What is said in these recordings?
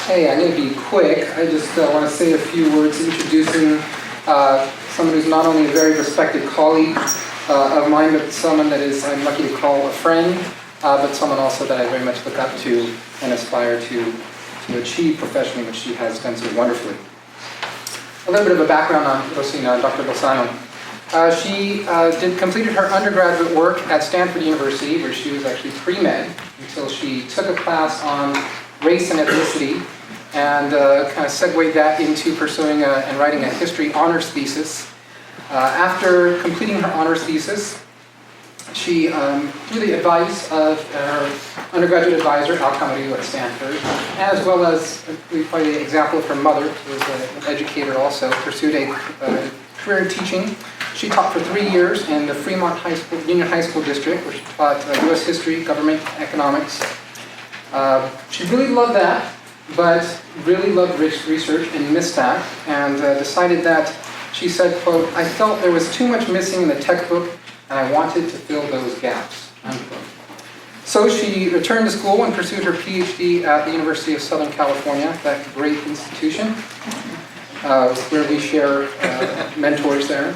Hey, I'm going to be quick. I just want to say a few words introducing someone who's not only a very respected colleague of mine, but someone that I'm lucky to call a friend, but someone also that I very much look up to and aspire to achieve professionally, which she has done so wonderfully. A little bit of a background on Rosina, Dr. Lozano. She completed her undergraduate work at Stanford University, where she was actually pre-med, until she took a class on race and ethnicity, and kind of segued that into pursuing and writing a history honors thesis. After completing her honors thesis, she, through the advice of her undergraduate advisor, Al Camarillo at Stanford, as well as by the example of her mother, who was an educator also, pursued a career in teaching. She taught for 3 years in the Fremont Union High School District, where she taught U.S. history, government, economics. She really loved that, but really loved research and missed that, and decided that, she said, quote, "I felt there was too much missing in the textbook, and I wanted to fill those gaps," unquote. So she returned to school and pursued her PhD at the University of Southern California, that great institution, where we share mentors there.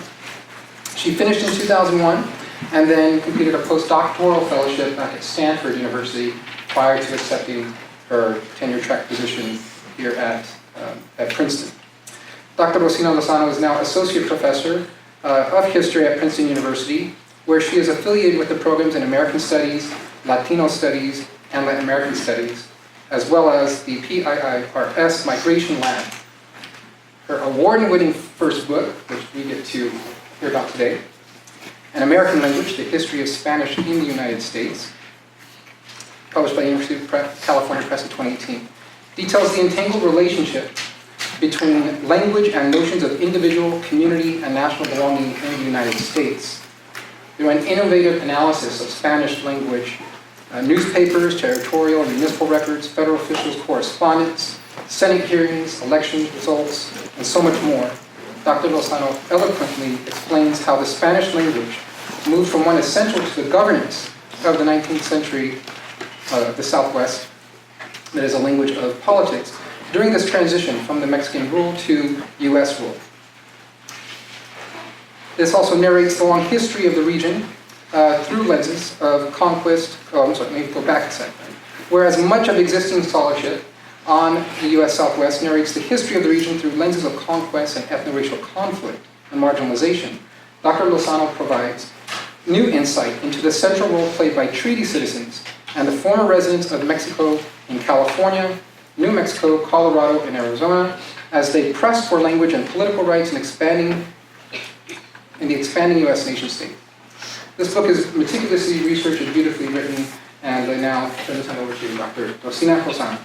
She finished in 2001, and then completed a postdoctoral fellowship at Stanford University prior to accepting her tenure-track position here at Princeton. Dr. Rosina Lozano is now Associate Professor of History at Princeton University, where she is affiliated with the programs in American Studies, Latino Studies, and Latin American Studies, as well as the PIIRS Migration Lab. Her award-winning first book, which we get to hear about today, An American Language, The History of Spanish in the United States, published by the University of California Press in 2018, details the entangled relationship between language and notions of individual, community, and national belonging in the United States. Through an innovative analysis of Spanish language, newspapers, territorial and municipal records, federal officials' correspondence, Senate hearings, election results, and so much more, Dr. Lozano eloquently explains how the Spanish language moved from one essential to the governance of the 19th century, the Southwest, that is a language of politics, during this transition from the Mexican rule to U.S. rule. This also narrates the long history of the region through lenses of conquest. Oh, I'm sorry, let me go back a second. Whereas much of existing scholarship on the U.S. Southwest narrates the history of the region through lenses of conquest and ethno-racial conflict and marginalization, Dr. Lozano provides new insight into the central role played by treaty citizens and the former residents of Mexico in California, New Mexico, Colorado, and Arizona, as they pressed for language and political rights in the expanding U.S. nation-state. This book is meticulously researched and beautifully written, and I now turn the time over to Dr. Rosina Lozano.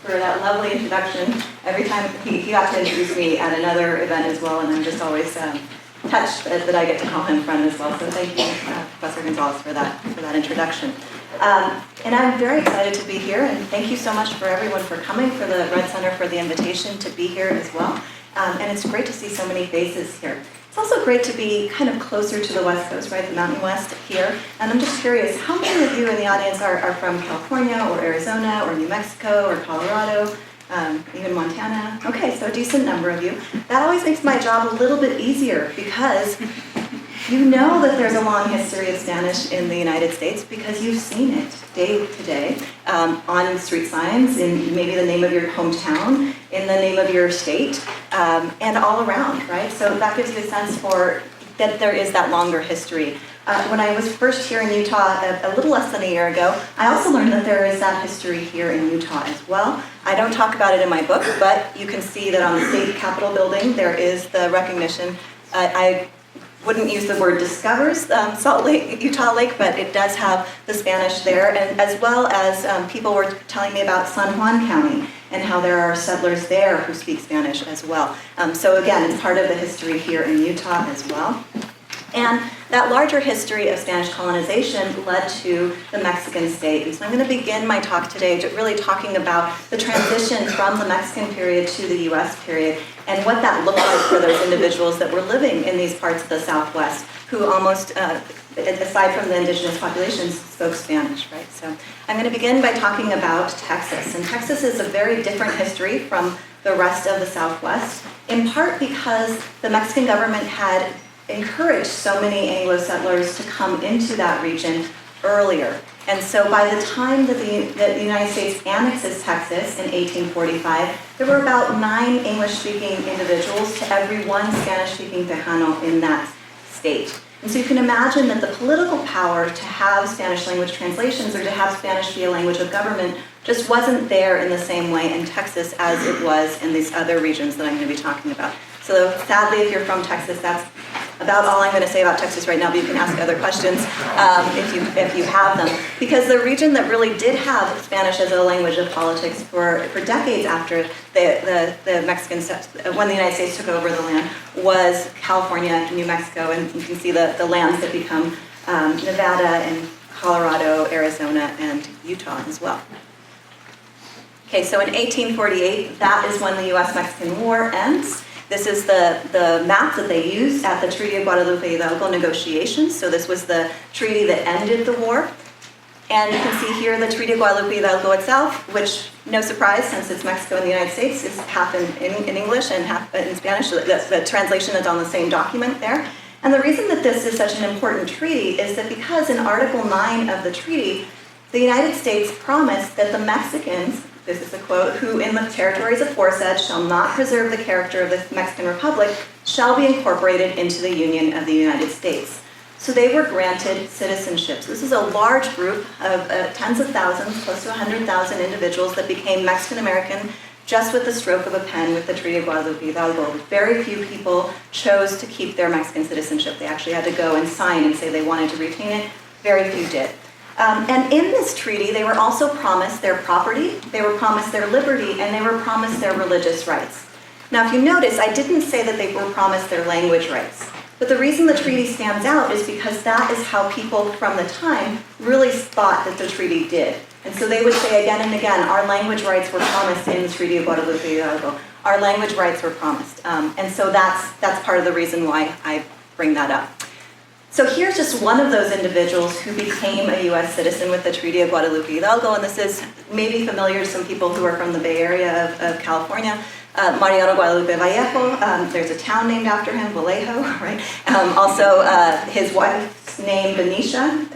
For that lovely introduction. Every time he got to introduce me at another event as well, and I'm just always touched that I get to call him friend as well. So thank you, Professor Gonzalez, for that introduction. And I'm very excited to be here, and thank you so much for everyone for coming, for the Red Center for the invitation to be here as well. And it's great to see so many faces here. It's also great to be kind of closer to the West Coast, right, the Mountain West here. And I'm just curious, how many of you in the audience are from California or Arizona or New Mexico or Colorado, even Montana? Okay, so a decent number of you. That always makes my job a little bit easier because you know that there's a long history of Spanish in the United States because you've seen it day to day on street signs, in maybe the name of your hometown, in the name of your state, and all around, right? So that gives you a sense for that there is that longer history. When I was first here in Utah a little less than a year ago, I also learned that there is that history here in Utah as well. I don't talk about it in my book, but you can see that on the state capitol building there is the recognition. I wouldn't use the word discovers Salt Lake, Utah Lake, but it does have the Spanish there, and as well as people were telling me about San Juan County and how there are settlers there who speak Spanish as well. So again, it's part of the history here in Utah as well. And that larger history of Spanish colonization led to the Mexican state. And so I'm going to begin my talk today really talking about the transition from the Mexican period to the U.S. period and what that looked like for those individuals that were living in these parts of the Southwest, who almost, aside from the indigenous populations, spoke Spanish, right? So I'm going to begin by talking about Texas. And Texas is a very different history from the rest of the Southwest, in part because the Mexican government had encouraged so many Anglo settlers to come into that region earlier. And so by the time that the United States annexes Texas in 1845, there were about 9 English-speaking individuals to every 1 Spanish-speaking Tejano in that state. And so you can imagine that the political power to have Spanish language translations or to have Spanish be a language of government just wasn't there in the same way in Texas as it was in these other regions that I'm going to be talking about. So sadly, if you're from Texas, that's about all I'm going to say about Texas right now, but you can ask other questions if you have them. Because the region that really did have Spanish as a language of politics for decades after the Mexicans, when the United States took over the land, was California, New Mexico, and you can see the lands that become Nevada and Colorado, Arizona, and Utah as well. Okay, so in 1848, that is when the U.S.-Mexican War ends. This is the map that they used at the Treaty of Guadalupe Hidalgo negotiations. So this was the treaty that ended the war. And you can see here the Treaty of Guadalupe Hidalgo itself, which, no surprise, since it's Mexico and the United States, is half in English and half in Spanish. So the translation is on the same document there. And the reason that this is such an important treaty is that because in Article 9 of the treaty, the United States promised that the Mexicans, this is a quote, who in the territories aforesaid shall not preserve the character of the Mexican Republic, shall be incorporated into the Union of the United States. So they were granted citizenships. This is a large group of tens of thousands, close to 100,000 individuals that became Mexican American just with the stroke of a pen with the Treaty of Guadalupe Hidalgo. Very few people chose to keep their Mexican citizenship. They actually had to go and sign and say they wanted to retain it. Very few did. And in this treaty, they were also promised their property, they were promised their liberty, and they were promised their religious rights. Now, if you notice, I didn't say that they were promised their language rights. But the reason the treaty stands out is because that is how people from the time really thought that the treaty did. And so they would say again and again, our language rights were promised in the Treaty of Guadalupe Hidalgo. Our language rights were promised. And so that's part of the reason why I bring that up. So here's just one of those individuals who became a U.S. citizen with the Treaty of Guadalupe Hidalgo, and this is maybe familiar to some people who are from the Bay Area of California. Mariano Guadalupe Vallejo, there's a town named after him, Vallejo, right? Also, his wife's name, Benicia,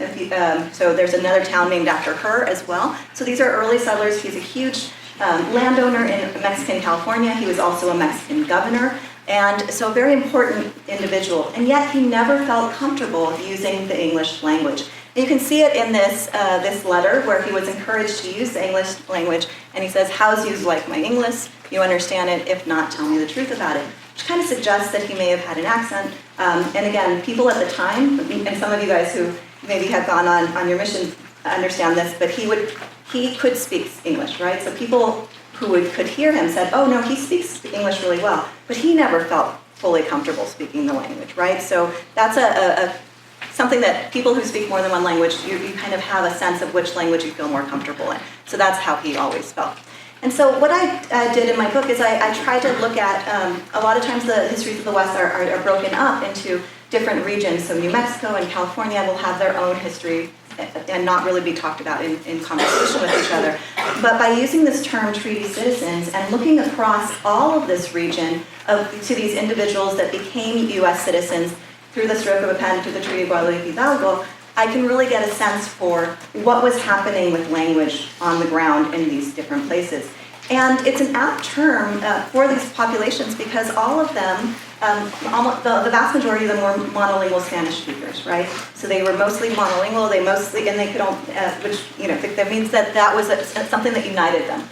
so there's another town named after her as well. So these are early settlers. He's a huge landowner in Mexican California. He was also a Mexican governor. And so a very important individual, and yet he never felt comfortable using the English language. And you can see it in this letter where he was encouraged to use the English language, and he says, "How's you like my English? You understand it? If not, tell me the truth about it," which kind of suggests that he may have had an accent. And again, people at the time, and some of you guys who maybe have gone on your mission understand this, but he could speak English, right? So people who could hear him said, "Oh no, he speaks English really well," but he never felt fully comfortable speaking the language, right? So that's something that people who speak more than one language, you kind of have a sense of which language you feel more comfortable in. So that's how he always felt. And so what I did in my book is I tried to look at, a lot of times the histories of the West are broken up into different regions. So New Mexico and California will have their own history and not really be talked about in conversation with each other. But by using this term treaty citizens and looking across all of this region to these individuals that became U.S. citizens through the stroke of a pen through the Treaty of Guadalupe Hidalgo, I can really get a sense for what was happening with language on the ground in these different places. And it's an apt term for these populations because all of them, the vast majority of them were monolingual Spanish speakers, right? So they were mostly monolingual, and they could all, which, that means that was something that united them.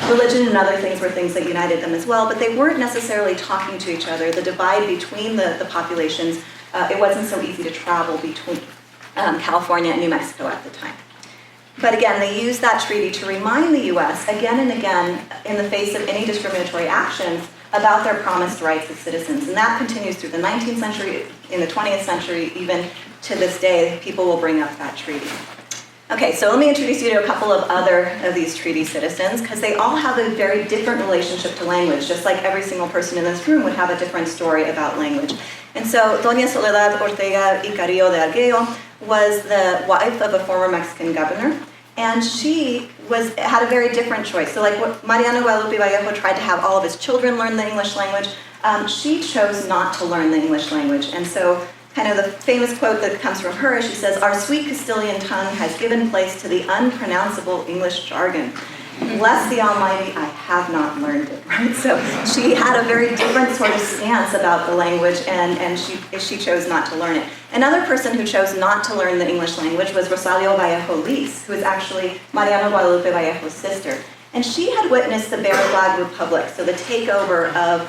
Religion and other things were things that united them as well, but they weren't necessarily talking to each other. The divide between the populations, it wasn't so easy to travel between California and New Mexico at the time. But again, they used that treaty to remind the U.S. again and again, in the face of any discriminatory actions, about their promised rights as citizens. And that continues through the 19th century, in the 20th century, even to this day, people will bring up that treaty. Okay, so let me introduce you to a couple of other of these treaty citizens, because they all have a very different relationship to language, just like every single person in this room would have a different story about language. And so Doña Soledad Ortega y Carrillo de Arguello was the wife of a former Mexican governor, and she had a very different choice. So like what Mariano Guadalupe Vallejo tried to have all of his children learn the English language, she chose not to learn the English language. And so kind of the famous quote that comes from her, she says, "Our sweet Castilian tongue has given place to the unpronounceable English jargon. Bless the Almighty, I have not learned it," right? So she had a very different sort of stance about the language, and she chose not to learn it. Another person who chose not to learn the English language was Rosario Vallejo Liz, who is actually Mariano Guadalupe Vallejo's sister. And she had witnessed the Bear Flag Republic, so the takeover of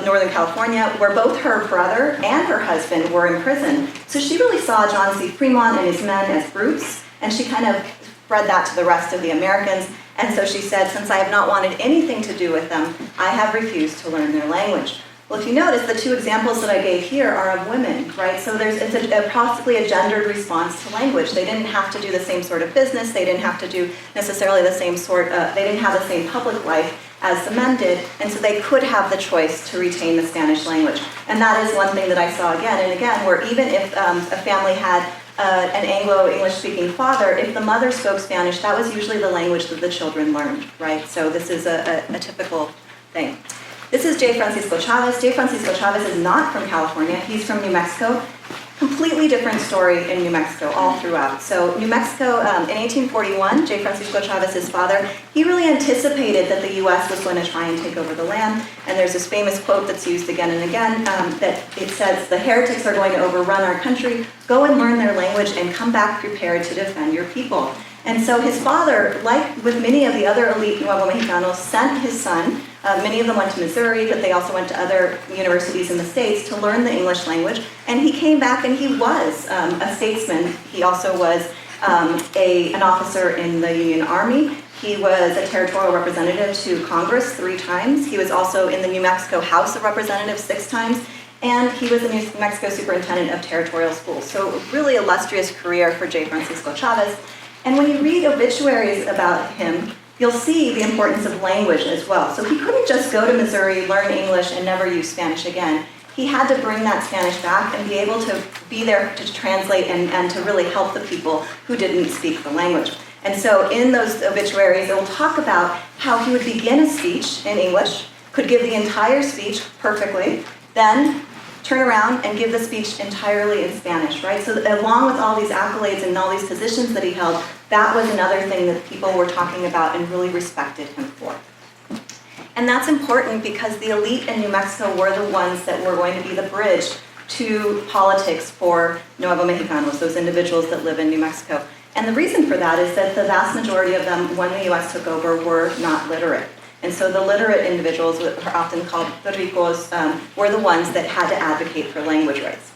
Northern California, where both her brother and her husband were imprisoned. So she really saw John C. Fremont and his men as brutes, and she kind of spread that to the rest of the Americans. And so she said, since I have not wanted anything to do with them, I have refused to learn their language. Well, if you notice, the two examples that I gave here are of women, right? So it's possibly a gendered response to language. They didn't have to do the same sort of business. They didn't have to do necessarily the same they didn't have the same public life as the men did, and so they could have the choice to retain the Spanish language. And that is one thing that I saw again and again, where even if a family had an Anglo-English speaking father, if the mother spoke Spanish, that was usually the language that the children learned, right? So this is a typical thing. This is J. Francisco Chavez. J. Francisco Chavez is not from California. He's from New Mexico. Completely different story in New Mexico all throughout. So New Mexico, in 1841, J. Francisco Chavez's father, he really anticipated that the U.S. was going to try and take over the land. And there's this famous quote that's used again and again that it says, "The heretics are going to overrun our country. Go and learn their language and come back prepared to defend your people." And so his father, like with many of the other elite Nuevo Mexicanos, sent his son. Many of them went to Missouri, but they also went to other universities in the States to learn the English language. And he came back and he was a statesman. He also was an officer in the Union Army. He was a territorial representative to Congress 3 times. He was also in the New Mexico House of Representatives 6 times. And he was the New Mexico Superintendent of Territorial Schools. So a really illustrious career for J. Francisco Chavez. And when you read obituaries about him, you'll see the importance of language as well. So he couldn't just go to Missouri, learn English, and never use Spanish again. He had to bring that Spanish back and be able to be there to translate and to really help the people who didn't speak the language. And so in those obituaries, it will talk about how he would begin a speech in English, could give the entire speech perfectly, then turn around and give the speech entirely in Spanish, right? So along with all these accolades and all these positions that he held, that was another thing that people were talking about and really respected him for. And that's important because the elite in New Mexico were the ones that were going to be the bridge to politics for Nuevo Mexicanos, those individuals that live in New Mexico. And the reason for that is that the vast majority of them, when the U.S. took over, were not literate. And so the literate individuals, who are often called the ricos, were the ones that had to advocate for language rights.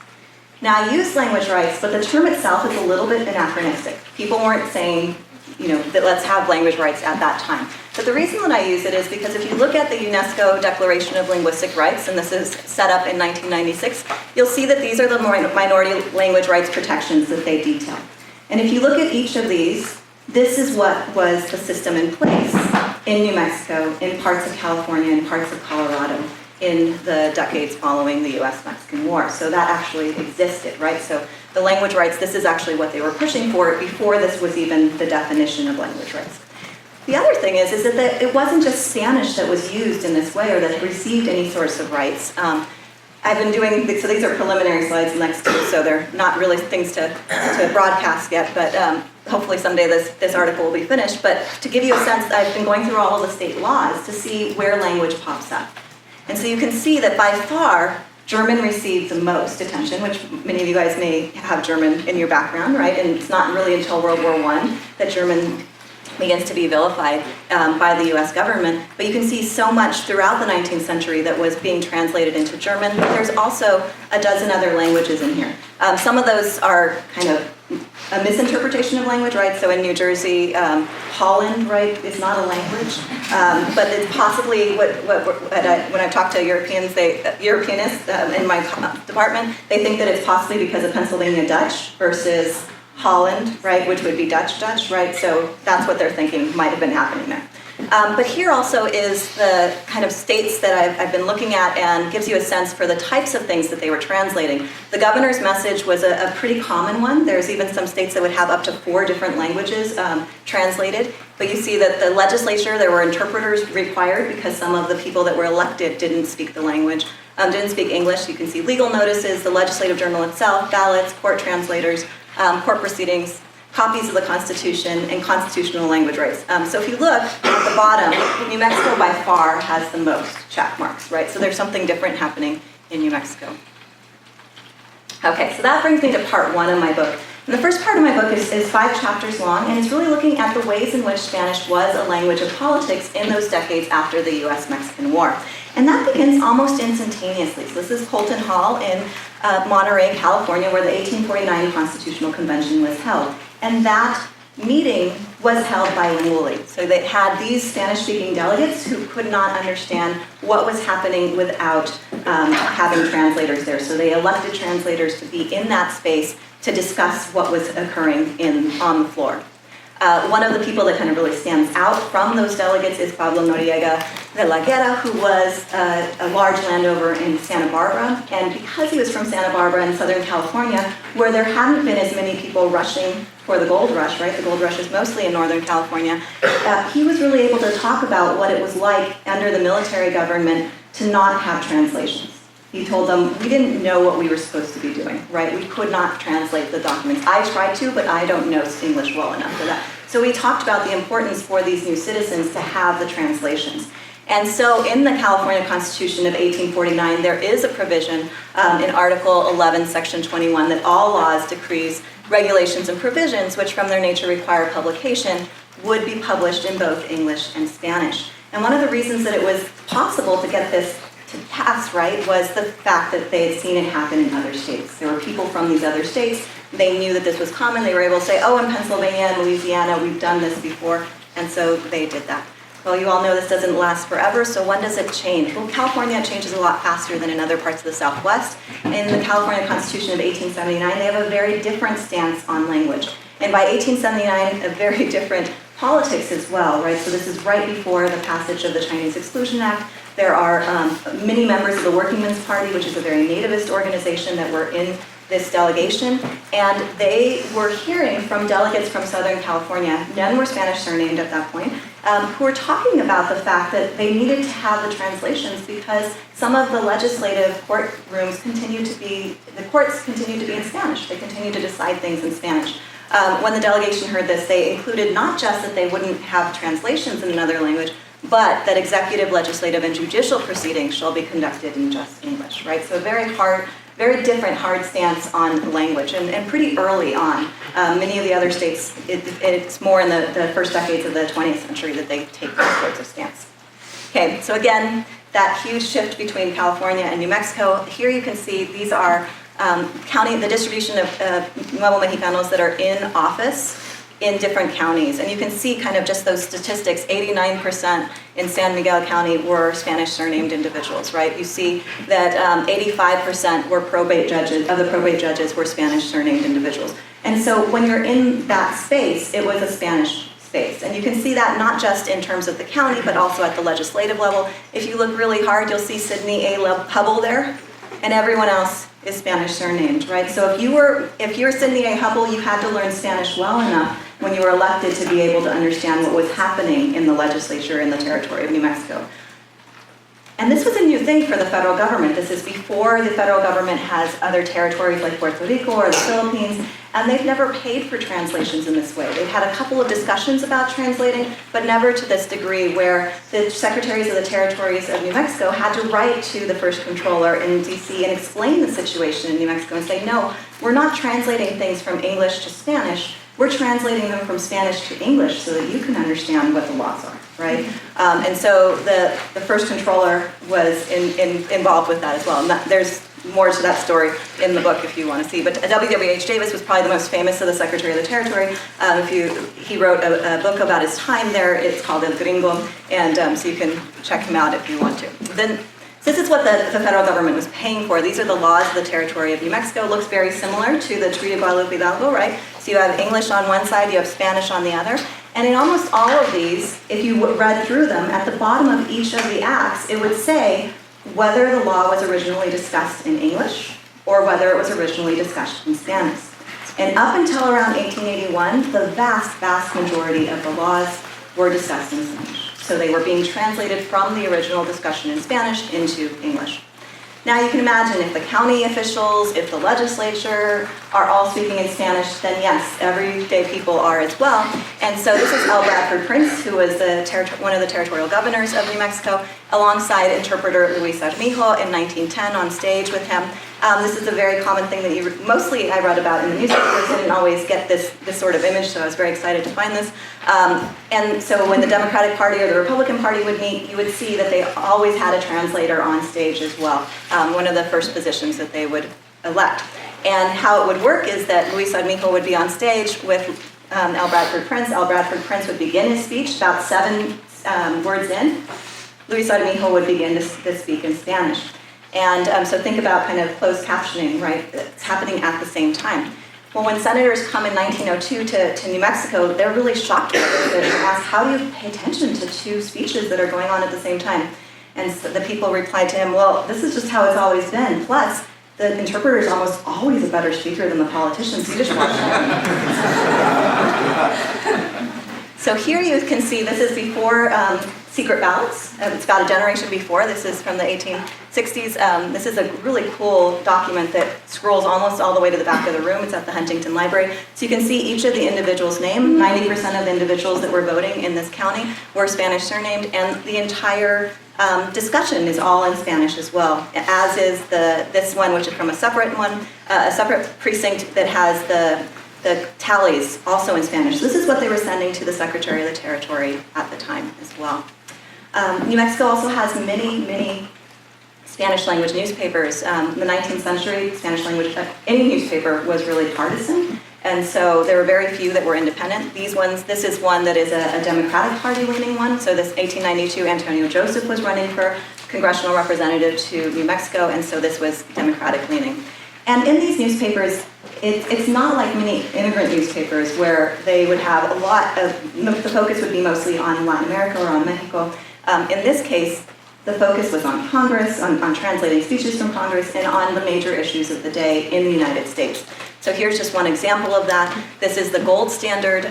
Now, I use language rights, but the term itself is a little bit anachronistic. People weren't saying, that let's have language rights at that time. But the reason that I use it is because if you look at the UNESCO Declaration of Linguistic Rights, and this is set up in 1996, you'll see that these are the minority language rights protections that they detail. And if you look at each of these, this is what was the system in place in New Mexico, in parts of California, and parts of Colorado in the decades following the US-Mexican War. So that actually existed, right? So the language rights, this is actually what they were pushing for before this was even the definition of language rights. The other thing is that it wasn't just Spanish that was used in this way or that received any sorts of rights. I've been doing, so these are preliminary slides next to it, so they're not really things to broadcast yet, but hopefully someday this article will be finished. But to give you a sense, I've been going through all of the state laws to see where language pops up. And so you can see that by far, German received the most attention, which many of you guys may have German in your background, right? And it's not really until World War I that German begins to be vilified by the US government. But you can see so much throughout the 19th century that was being translated into German. There's also a dozen other languages in here. Some of those are kind of a misinterpretation of language, right? So in New Jersey, Holland, right, is not a language. But it's possibly when I've talked to Europeans, Europeanists in my department, they think that it's possibly because of Pennsylvania Dutch versus Holland, right, which would be Dutch, right? So that's what they're thinking might have been happening there. But here also is the kind of states that I've been looking at and gives you a sense for the types of things that they were translating. The governor's message was a pretty common one. There's even some states that would have up to 4 different languages translated. But you see that the legislature, there were interpreters required because some of the people that were elected didn't speak the language, didn't speak English. You can see legal notices, the legislative journal itself, ballots, court translators, court proceedings, copies of the Constitution, and constitutional language rights. So if you look at the bottom, New Mexico by far has the most check marks, right? So there's something different happening in New Mexico. Okay, so that brings me to part 1 of my book. And the first part of my book is 5 chapters long, and it's really looking at the ways in which Spanish was a language of politics in those decades after the US-Mexican War. And that begins almost instantaneously. So this is Colton Hall in Monterey, California, where the 1849 Constitutional Convention was held. And that meeting was held bilingually. So they had these Spanish-speaking delegates who could not understand what was happening without having translators there. So they elected translators to be in that space to discuss what was occurring on the floor. One of the people that kind of really stands out from those delegates is Pablo Noriega de la Guerra, who was a large landowner in Santa Barbara. And because he was from Santa Barbara in Southern California, where there hadn't been as many people rushing for the gold rush, right? The gold rush is mostly in Northern California. He was really able to talk about what it was like under the military government to not have translations. He told them, we didn't know what we were supposed to be doing, right? We could not translate the documents. I tried to, but I don't know English well enough for that. So we talked about the importance for these new citizens to have the translations. And so in the California Constitution of 1849, there is a provision in Article 11, Section 21, that all laws, decrees, regulations, and provisions, which from their nature require publication, would be published in both English and Spanish. And one of the reasons that it was possible to get this to pass, right, was the fact that they had seen it happen in other states. There were people from these other states. They knew that this was common. They were able to say, oh, in Pennsylvania and Louisiana, we've done this before. And so they did that. Well, you all know this doesn't last forever, so when does it change? Well, California changes a lot faster than in other parts of the Southwest. In the California Constitution of 1879, they have a very different stance on language. And by 1879, a very different politics as well, right? So this is right before the passage of the Chinese Exclusion Act. There are many members of the Working Men's Party, which is a very nativist organization, that were in this delegation, and they were hearing from delegates from Southern California, none were Spanish surnamed at that point, who were talking about the fact that they needed to have the translations because some of the legislative courtrooms the courts continued to be in Spanish. They continued to decide things in Spanish. When the delegation heard this, they included not just that they wouldn't have translations in another language, but that executive, legislative, and judicial proceedings shall be conducted in just English, right? So a very different hard stance on language, and pretty early on. Many of the other states, it's more in the first decades of the 20th century that they take those sorts of stance. Okay, so again, that huge shift between California and New Mexico. Here you can see these are the distribution of Nuevo Mexicanos that are in office in different counties. And you can see kind of just those statistics, 89% in San Miguel County were Spanish surnamed individuals, right? You see that 85% were probate judges were Spanish surnamed individuals. And so when you're in that space, it was a Spanish space. And you can see that not just in terms of the county, but also at the legislative level. If you look really hard, you'll see Sidney A. Hubble there, and everyone else is Spanish surnamed, right? So if you're Sidney A. Hubble, you had to learn Spanish well enough when you were elected to be able to understand what was happening in the legislature in the territory of New Mexico. And this was a new thing for the federal government. This is before the federal government has other territories like Puerto Rico or the Philippines, and they've never paid for translations in this way. They've had a couple of discussions about translating, but never to this degree where the secretaries of the territories of New Mexico had to write to the first controller in DC and explain the situation in New Mexico and say, no, we're not translating things from English to Spanish, we're translating them from Spanish to English so that you can understand what the laws are, right? And so the first controller was involved with that as well. And there's more to that story in the book if you want to see. But W.W.H. Davis was probably the most famous of the Secretary of the Territory. He wrote a book about his time there. It's called El Gringo, and so you can check him out if you want to. So this is what the federal government was paying for. These are the laws of the territory of New Mexico. It looks very similar to the Treaty of Guadalupe Hidalgo, right? So you have English on one side, you have Spanish on the other. And in almost all of these, if you read through them, at the bottom of each of the acts, it would say whether the law was originally discussed in English or whether it was originally discussed in Spanish. And up until around 1881, the vast, vast majority of the laws were discussed in Spanish. So they were being translated from the original discussion in Spanish into English. Now you can imagine if the county officials, if the legislature are all speaking in Spanish, then yes, everyday people are as well. And so this is L. Bradford Prince, who was one of the territorial governors of New Mexico, alongside interpreter Luis Armijo in 1910 on stage with him. This is a very common thing that mostly I read about in the newspapers. I didn't always get this sort of image, so I was very excited to find this. And so when the Democratic Party or the Republican Party would meet, you would see that they always had a translator on stage as well, one of the first positions that they would elect. And how it would work is that Luis Armijo would be on stage with L. Bradford Prince. L. Bradford Prince would begin his speech, about 7 words in. Luis Armijo would begin to speak in Spanish. And so think about kind of closed captioning, right? It's happening at the same time. Well, when senators come in 1902 to New Mexico, they're really shocked by this. They're asked, how do you pay attention to 2 speeches that are going on at the same time? And so the people replied to him, well, this is just how it's always been. Plus, the interpreter is almost always a better speaker than the politician, so you just watch him. So here you can see, this is before secret ballots. It's about a generation before. This is from the 1860s. This is a really cool document that scrolls almost all the way to the back of the room. It's at the Huntington Library. So you can see each of the individuals' name. 90% of the individuals that were voting in this county were Spanish surnamed, and the entire discussion is all in Spanish as well, as is this one, which is from a separate precinct that has the tallies also in Spanish. This is what they were sending to the Secretary of the Territory at the time as well. New Mexico also has many, many Spanish language newspapers. In the 19th century, Spanish language, any newspaper was really partisan, and so there were very few that were independent. This is one that is a Democratic Party leaning one. So this 1892, Antonio Joseph was running for congressional representative to New Mexico, and so this was Democratic leaning. And in these newspapers, it's not like many immigrant newspapers where they would have a lot of, the focus would be mostly on Latin America or on Mexico. In this case, the focus was on Congress, on translating speeches from Congress, and on the major issues of the day in the United States. So here's just one example of that. This is the gold standard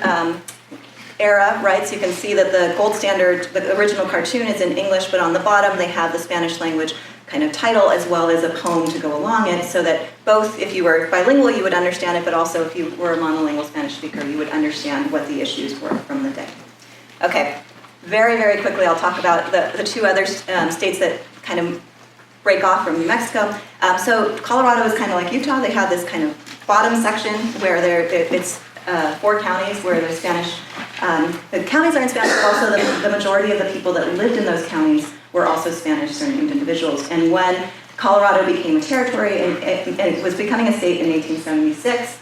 era, right? So you can see that the gold standard, the original cartoon is in English, but on the bottom they have the Spanish language kind of title as well as a poem to go along it, so that both if you were bilingual you would understand it, but also if you were a monolingual Spanish speaker you would understand what the issues were from the day. Okay, very, very quickly I'll talk about the 2 other states that kind of break off from New Mexico. So Colorado is kind of like Utah. They have this kind of bottom section where it's 4 counties where there's Spanish. The counties are in Spanish, but also the majority of the people that lived in those counties were also Spanish surnamed individuals. And when Colorado became a territory and it was becoming a state in 1876,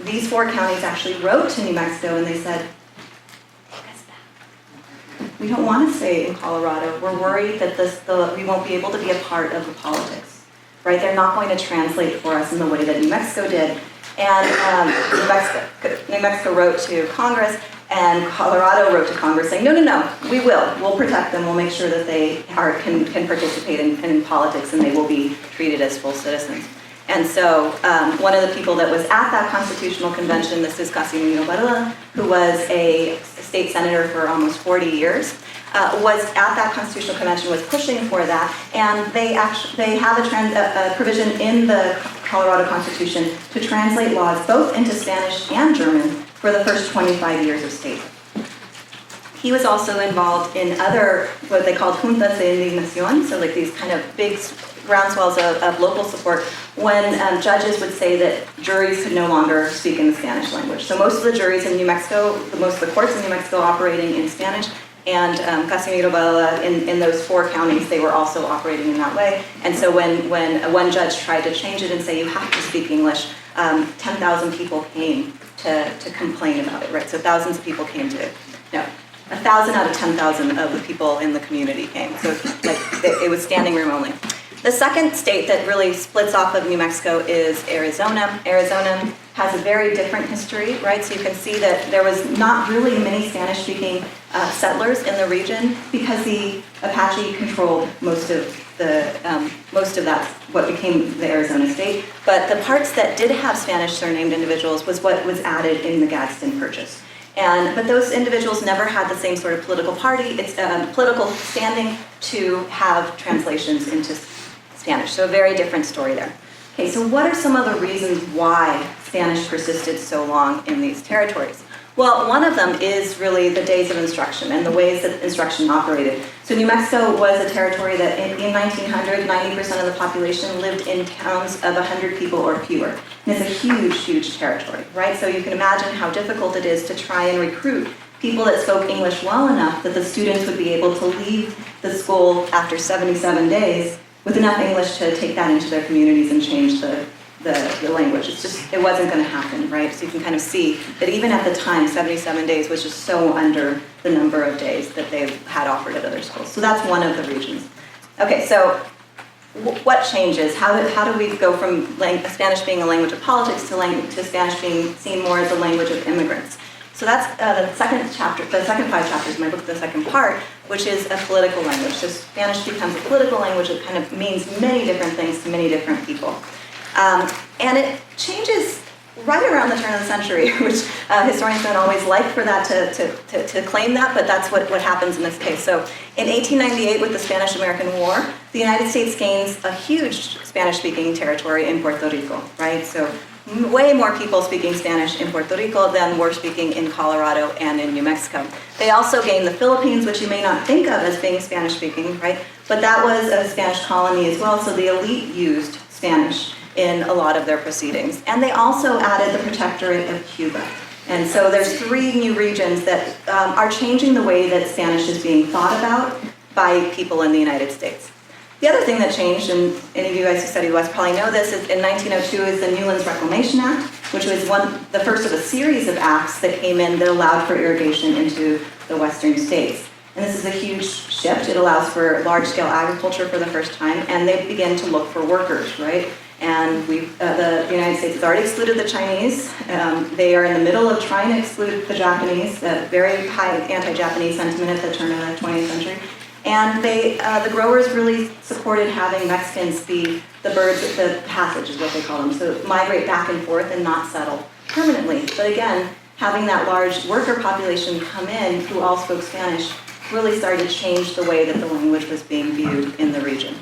these 4 counties actually wrote to New Mexico and they said, take us back. We don't want to stay in Colorado. We're worried that we won't be able to be a part of the politics, right? They're not going to translate for us in the way that New Mexico did. And New Mexico wrote to Congress, and Colorado wrote to Congress saying, no, we'll protect them, we'll make sure that they can participate in politics and they will be treated as full citizens. And so one of the people that was at that constitutional convention, this is Casimiro Barilla, who was a state senator for almost 40 years, was at that constitutional convention, was pushing for that, and they have a provision in the Colorado Constitution to translate laws both into Spanish and German for the first 25 years of statehood. He was also involved in other, what they called juntas de indignación, so like these kind of big groundswells of local support when judges would say that juries could no longer speak in the Spanish language. So most of the juries in New Mexico, most of the courts in New Mexico operating in Spanish, and Casimiro Barilla, in those 4 counties, they were also operating in that way. And so when one judge tried to change it and say you have to speak English, 10,000 people came to complain about it, right? So thousands of people came 1,000 out of 10,000 of the people in the community came. So like it was standing room only. The second state that really splits off of New Mexico is Arizona. Arizona has a very different history, right? So you can see that there was not really many Spanish-speaking settlers in the region because the Apache controlled most of that, what became the Arizona state. But the parts that did have Spanish surnamed individuals was what was added in the Gadsden Purchase. But those individuals never had the same sort of political political standing to have translations into Spanish. So a very different story there. Okay, so what are some of the reasons why Spanish persisted so long in these territories? Well, one of them is really the days of instruction and the ways that instruction operated. So New Mexico was a territory that in 1900, 90% of the population lived in towns of 100 people or fewer. And it's a huge, huge territory, right? So you can imagine how difficult it is to try and recruit people that spoke English well enough that the students would be able to leave the school after 77 days with enough English to take that into their communities and change the language. It wasn't going to happen, right? So you can kind of see that even at the time, 77 days was just so under the number of days that they had offered at other schools. So that's one of the regions. Okay, so what changes? How do we go from Spanish being a language of politics to Spanish being seen more as a language of immigrants? So that's the second chapter, the second 5 chapters of my book, the second part, which is a political language. So Spanish becomes a political language that kind of means many different things to many different people. And it changes right around the turn of the century, which historians don't always like for that to claim that, but that's what happens in this case. So in 1898, with the Spanish-American War, the United States gains a huge Spanish-speaking territory in Puerto Rico, right? So way more people speaking Spanish in Puerto Rico than were speaking in Colorado and in New Mexico. They also gained the Philippines, which you may not think of as being Spanish-speaking, right? But that was a Spanish colony as well, so the elite used Spanish in a lot of their proceedings. And they also added the Protectorate of Cuba. And so there's 3 new regions that are changing the way that Spanish is being thought about by people in the United States. The other thing that changed, and any of you guys who study the West probably know this, is in 1902 is the Newlands Reclamation Act, which was the first of a series of acts that came in that allowed for irrigation into the western states. And this is a huge shift. It allows for large-scale agriculture for the first time, and they begin to look for workers, right? And the United States has already excluded the Chinese. They are in the middle of trying to exclude the Japanese, very high anti-Japanese sentiment at the turn of the 20th century. And the growers really supported having Mexicans be the birds of the passage, is what they call them, so migrate back and forth and not settle permanently. But again, having that large worker population come in who all spoke Spanish really started to change the way that the language was being viewed in the region.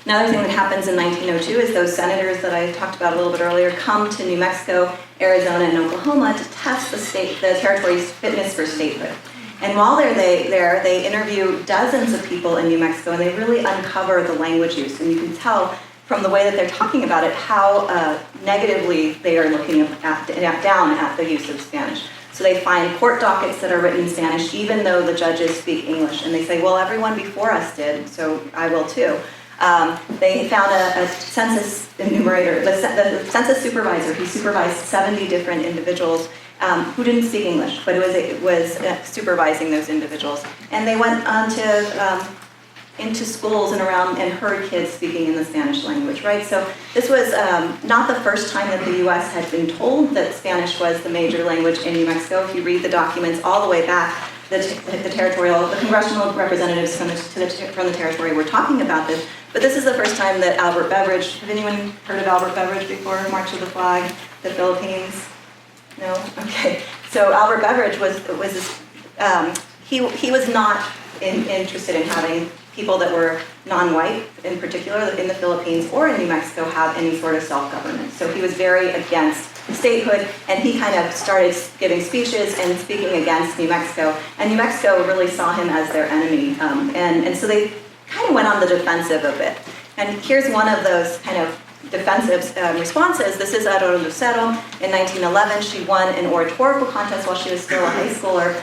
Another thing that happens in 1902 is those senators that I talked about a little bit earlier come to New Mexico, Arizona, and Oklahoma to test the territory's fitness for statehood. And while they're there, they interview dozens of people in New Mexico, and they really uncover the language use. And you can tell from the way that they're talking about it how negatively they are looking down at the use of Spanish. So they find court dockets that are written in Spanish, even though the judges speak English. And they say, well, everyone before us did, so I will too. They found a census enumerator, the census supervisor, who supervised 70 different individuals who didn't speak English, but it was supervising those individuals. And they went on to into schools and around and heard kids speaking in the Spanish language, right? So this was not the first time that the U.S. had been told that Spanish was the major language in New Mexico. If you read the documents all the way back, the congressional representatives from the territory were talking about this. But this is the first time that Albert Beveridge, have anyone heard of Albert Beveridge before? March of the Flag, the Philippines? No? Okay. So Albert Beveridge he was not interested in having people that were non-white, in particular in the Philippines or in New Mexico, have any sort of self-government. So he was very against statehood, and he kind of started giving speeches and speaking against New Mexico. And New Mexico really saw him as their enemy. And so they kind of went on the defensive a bit. And here's one of those kind of defensive responses. This is Aurora Lucero. In 1911, she won an oratorical contest while she was still a high schooler,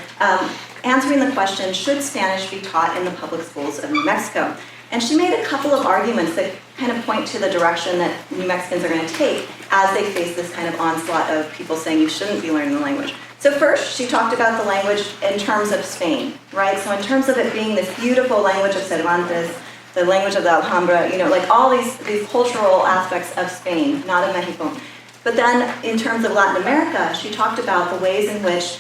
answering the question, should Spanish be taught in the public schools of New Mexico? And she made a couple of arguments that kind of point to the direction that New Mexicans are going to take as they face this kind of onslaught of people saying you shouldn't be learning the language. So first, she talked about the language in terms of Spain, right? So in terms of it being this beautiful language of Cervantes, the language of the Alhambra, like all these cultural aspects of Spain, not of Mexico. But then in terms of Latin America, she talked about the ways in which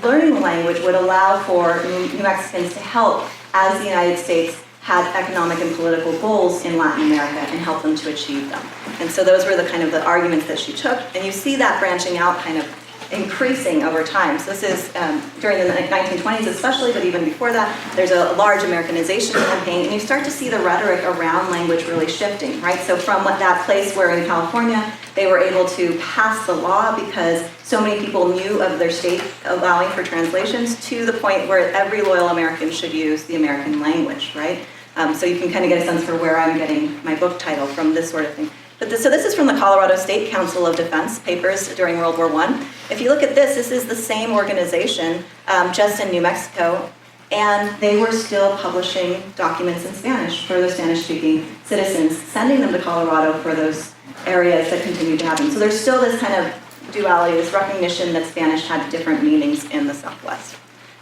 learning the language would allow for New Mexicans to help as the United States had economic and political goals in Latin America and help them to achieve them. And so those were the kind of the arguments that she took. And you see that branching out kind of increasing over time. So this is during the 1920s especially, but even before that, there's a large Americanization campaign, and you start to see the rhetoric around language really shifting, right? So from that place where in California, they were able to pass the law because so many people knew of their state allowing for translations, to the point where every loyal American should use the American language, right? So you can kind of get a sense for where I'm getting my book title from, this sort of thing. So this is from the Colorado State Council of Defense papers during World War I. If you look at this is the same organization, just in New Mexico, and they were still publishing documents in Spanish for the Spanish-speaking citizens, sending them to Colorado for those areas that continued to happen. So there's still this kind of duality, this recognition that Spanish had different meanings in the Southwest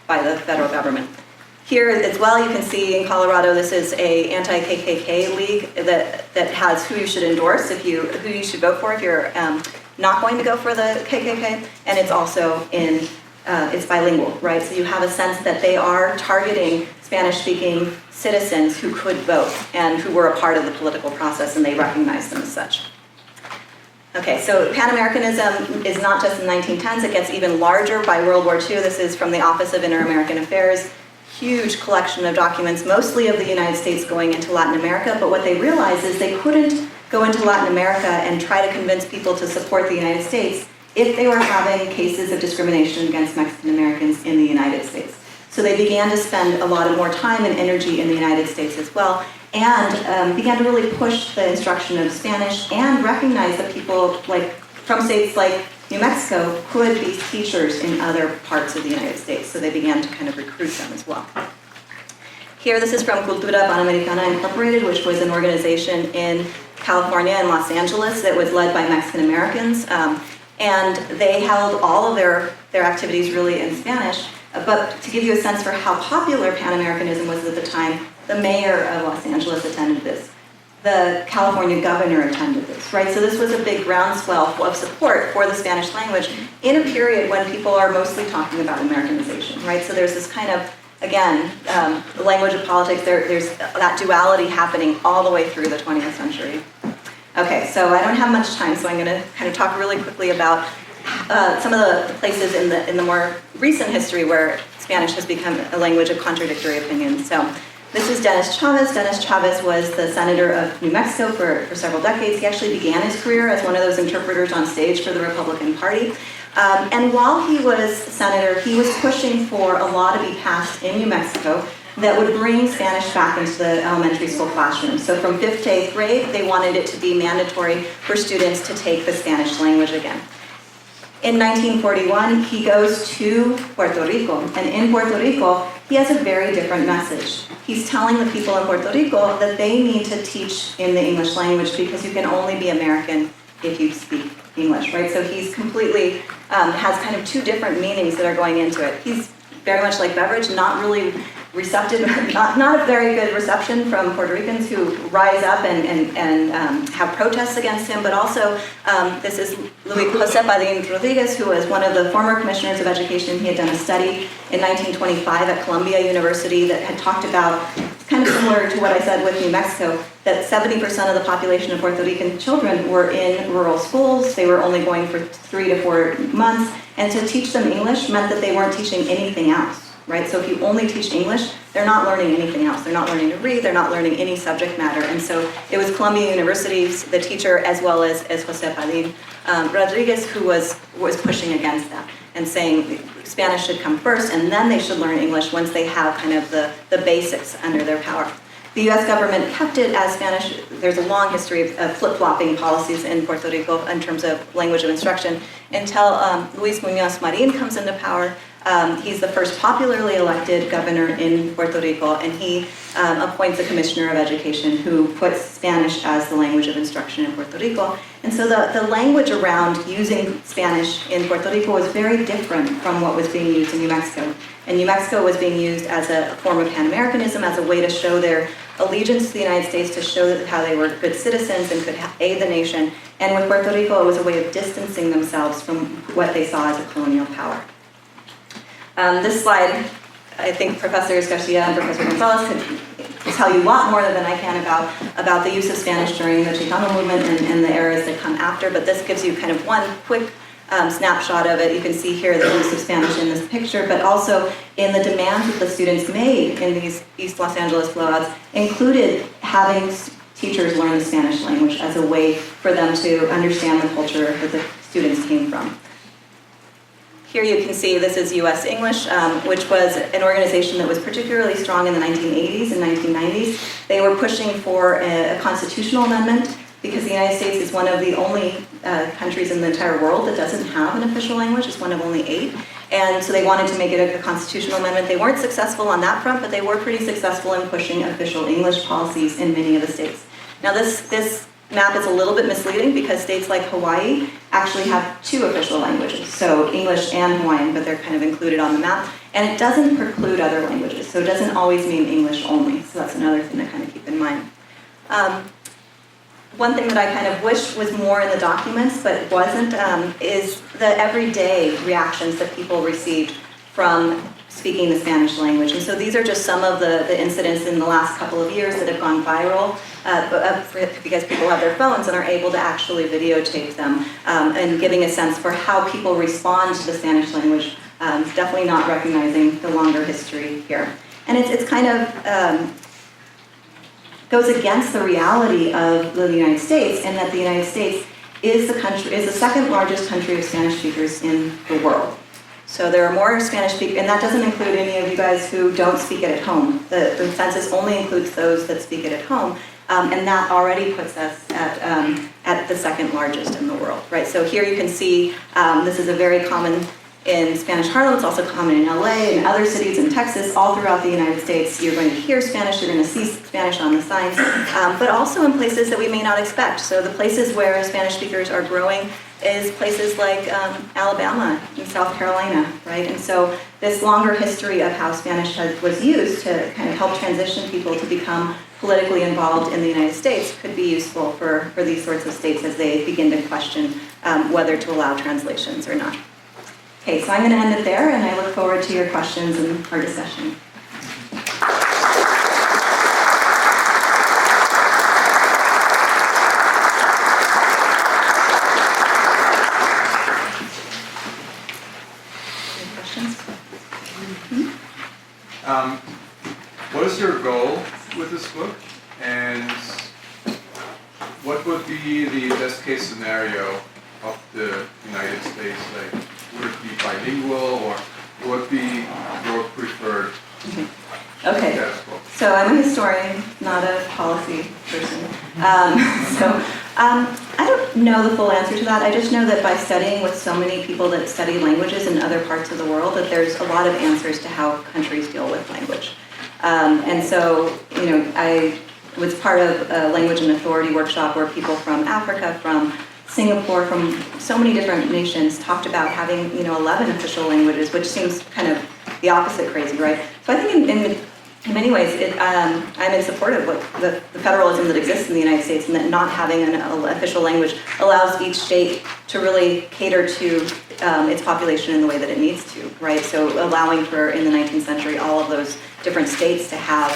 by the federal government. Here as well, you can see in Colorado, this is a anti-KKK league that has who you should endorse, who you should vote for if you're not going to go for the KKK, and it's also it's bilingual, right? So you have a sense that they are targeting Spanish-speaking citizens who could vote and who were a part of the political process, and they recognize them as such. Okay, so Pan-Americanism is not just in the 1910s, it gets even larger by World War II. This is from the Office of Inter-American Affairs. Huge collection of documents, mostly of the United States going into Latin America, but what they realized is they couldn't go into Latin America and try to convince people to support the United States if they were having cases of discrimination against Mexican Americans in the United States. So they began to spend a lot more time and energy in the United States as well, and began to really push the instruction of Spanish and recognize that people from states like New Mexico could be teachers in other parts of the United States, so they began to kind of recruit them as well. Here, this is from Cultura Panamericana Incorporated, which was an organization in California and Los Angeles that was led by Mexican Americans, and they held all of their activities really in Spanish. But to give you a sense for how popular Pan-Americanism was at the time, the mayor of Los Angeles attended this. The California governor attended this, right? So this was a big groundswell of support for the Spanish language in a period when people are mostly talking about Americanization, right? So there's this kind of, again, the language of politics, there's that duality happening all the way through the 20th century. Okay, so I don't have much time, so I'm gonna kind of talk really quickly about some of the places in the more recent history where Spanish has become a language of contradictory opinions. So this is Dennis Chavez. Dennis Chavez was the senator of New Mexico for several decades. He actually began his career as one of those interpreters on stage for the Republican Party. And while he was senator, he was pushing for a law to be passed in New Mexico that would bring Spanish back into the elementary school classroom. So from 5th to 8th grade, they wanted it to be mandatory for students to take the Spanish language again. In 1941, he goes to Puerto Rico, and in Puerto Rico, he has a very different message. He's telling the people in Puerto Rico that they need to teach in the English language because you can only be American if you speak English, right? So he's completely, has kind of two different meanings that are going into it. He's very much like Beveridge, not really receptive, not a very good reception from Puerto Ricans who rise up and have protests against him, but also this is Luis José Padín Rodriguez, who was one of the former commissioners of education. He had done a study in 1925 at Columbia University that had talked about, kind of similar to what I said with New Mexico, that 70% of the population of Puerto Rican children were in rural schools. They were only going for 3 to 4 months, and to teach them English meant that they weren't teaching anything else. Right? So if you only teach English, they're not learning anything else. They're not learning to read, they're not learning any subject matter. And so it was Columbia University's, the teacher, as well as José Padín Rodriguez, who was pushing against that and saying Spanish should come first and then they should learn English once they have kind of the basics under their power. The US government kept it as Spanish. There's a long history of flip-flopping policies in Puerto Rico in terms of language of instruction until Luis Muñoz Marín comes into power He's the first popularly elected governor in Puerto Rico, and he appoints a commissioner of education who puts Spanish as the language of instruction in Puerto Rico. And so the language around using Spanish in Puerto Rico was very different from what was being used in New Mexico. And New Mexico was being used as a form of Pan-Americanism, as a way to show their allegiance to the United States, to show how they were good citizens and could aid the nation. And with Puerto Rico, it was a way of distancing themselves from what they saw as a colonial power. This slide, I think Professors Garcia and Professor Gonzalez could tell you a lot more than I can about the use of Spanish during the Chicano movement and the eras that come after, but this gives you kind of one quick snapshot of it. You can see here the use of Spanish in this picture, but also in the demands that the students made in these East Los Angeles blowouts included having teachers learn the Spanish language as a way for them to understand the culture that the students came from. Here you can see this is U.S. English, which was an organization that was particularly strong in the 1980s and 1990s. They were pushing for a constitutional amendment because the United States is one of the only countries in the entire world that doesn't have an official language. It's one of only 8. And so they wanted to make it a constitutional amendment. They weren't successful on that front, but they were pretty successful in pushing official English policies in many of the states. Now this map is a little bit misleading because states like Hawaii actually have 2 official languages, so English and Hawaiian, but they're kind of included on the map. And it doesn't preclude other languages, so it doesn't always mean English only. So that's another thing to kind of keep in mind. One thing that I kind of wish was more in the documents, but it wasn't, is the everyday reactions that people received from speaking the Spanish language. And so these are just some of the incidents in the last couple of years that have gone viral because people have their phones and are able to actually videotape them, and giving a sense for how people respond to the Spanish language, definitely not recognizing the longer history here. And it's kind of goes against the reality of the United States, and that the United States is the second largest country of Spanish speakers in the world. So there are more Spanish speakers, and that doesn't include any of you guys who don't speak it at home. The census only includes those that speak it at home, and that already puts us at the second largest in the world, right? So here you can see this is a very common in Spanish Harlem. It's also common in LA and other cities in Texas, all throughout the United States. You're going to hear Spanish, you're going to see Spanish on the signs, but also in places that we may not expect. So the places where Spanish speakers are growing is places like Alabama and South Carolina, right? And so this longer history of how Spanish was used to kind of help transition people to become politically involved in the United States could be useful for these sorts of states as they begin to question whether to allow translations or not. Okay, so I'm going to end it there, and I look forward to your questions and our discussion. Any questions? What is your goal with this book, and what would be the best case scenario of the United States? Like, would it be bilingual, or would it be your preferred? Okay, so I'm a historian, not a policy person. I don't know the full answer to that. I just know that by studying with so many people that study languages in other parts of the world, that there's a lot of answers to how countries deal with language. And so, you know, I was part of a language and authority workshop where people from Africa, from Singapore, from so many different nations talked about having, 11 official languages, which seems kind of the opposite crazy, right? So I think in many ways, I'm in support of what the federalism that exists in the United States, and that not having an official language allows each state to really cater to its population in the way that it needs to, right? So allowing for, in the 19th century, all of those different states to have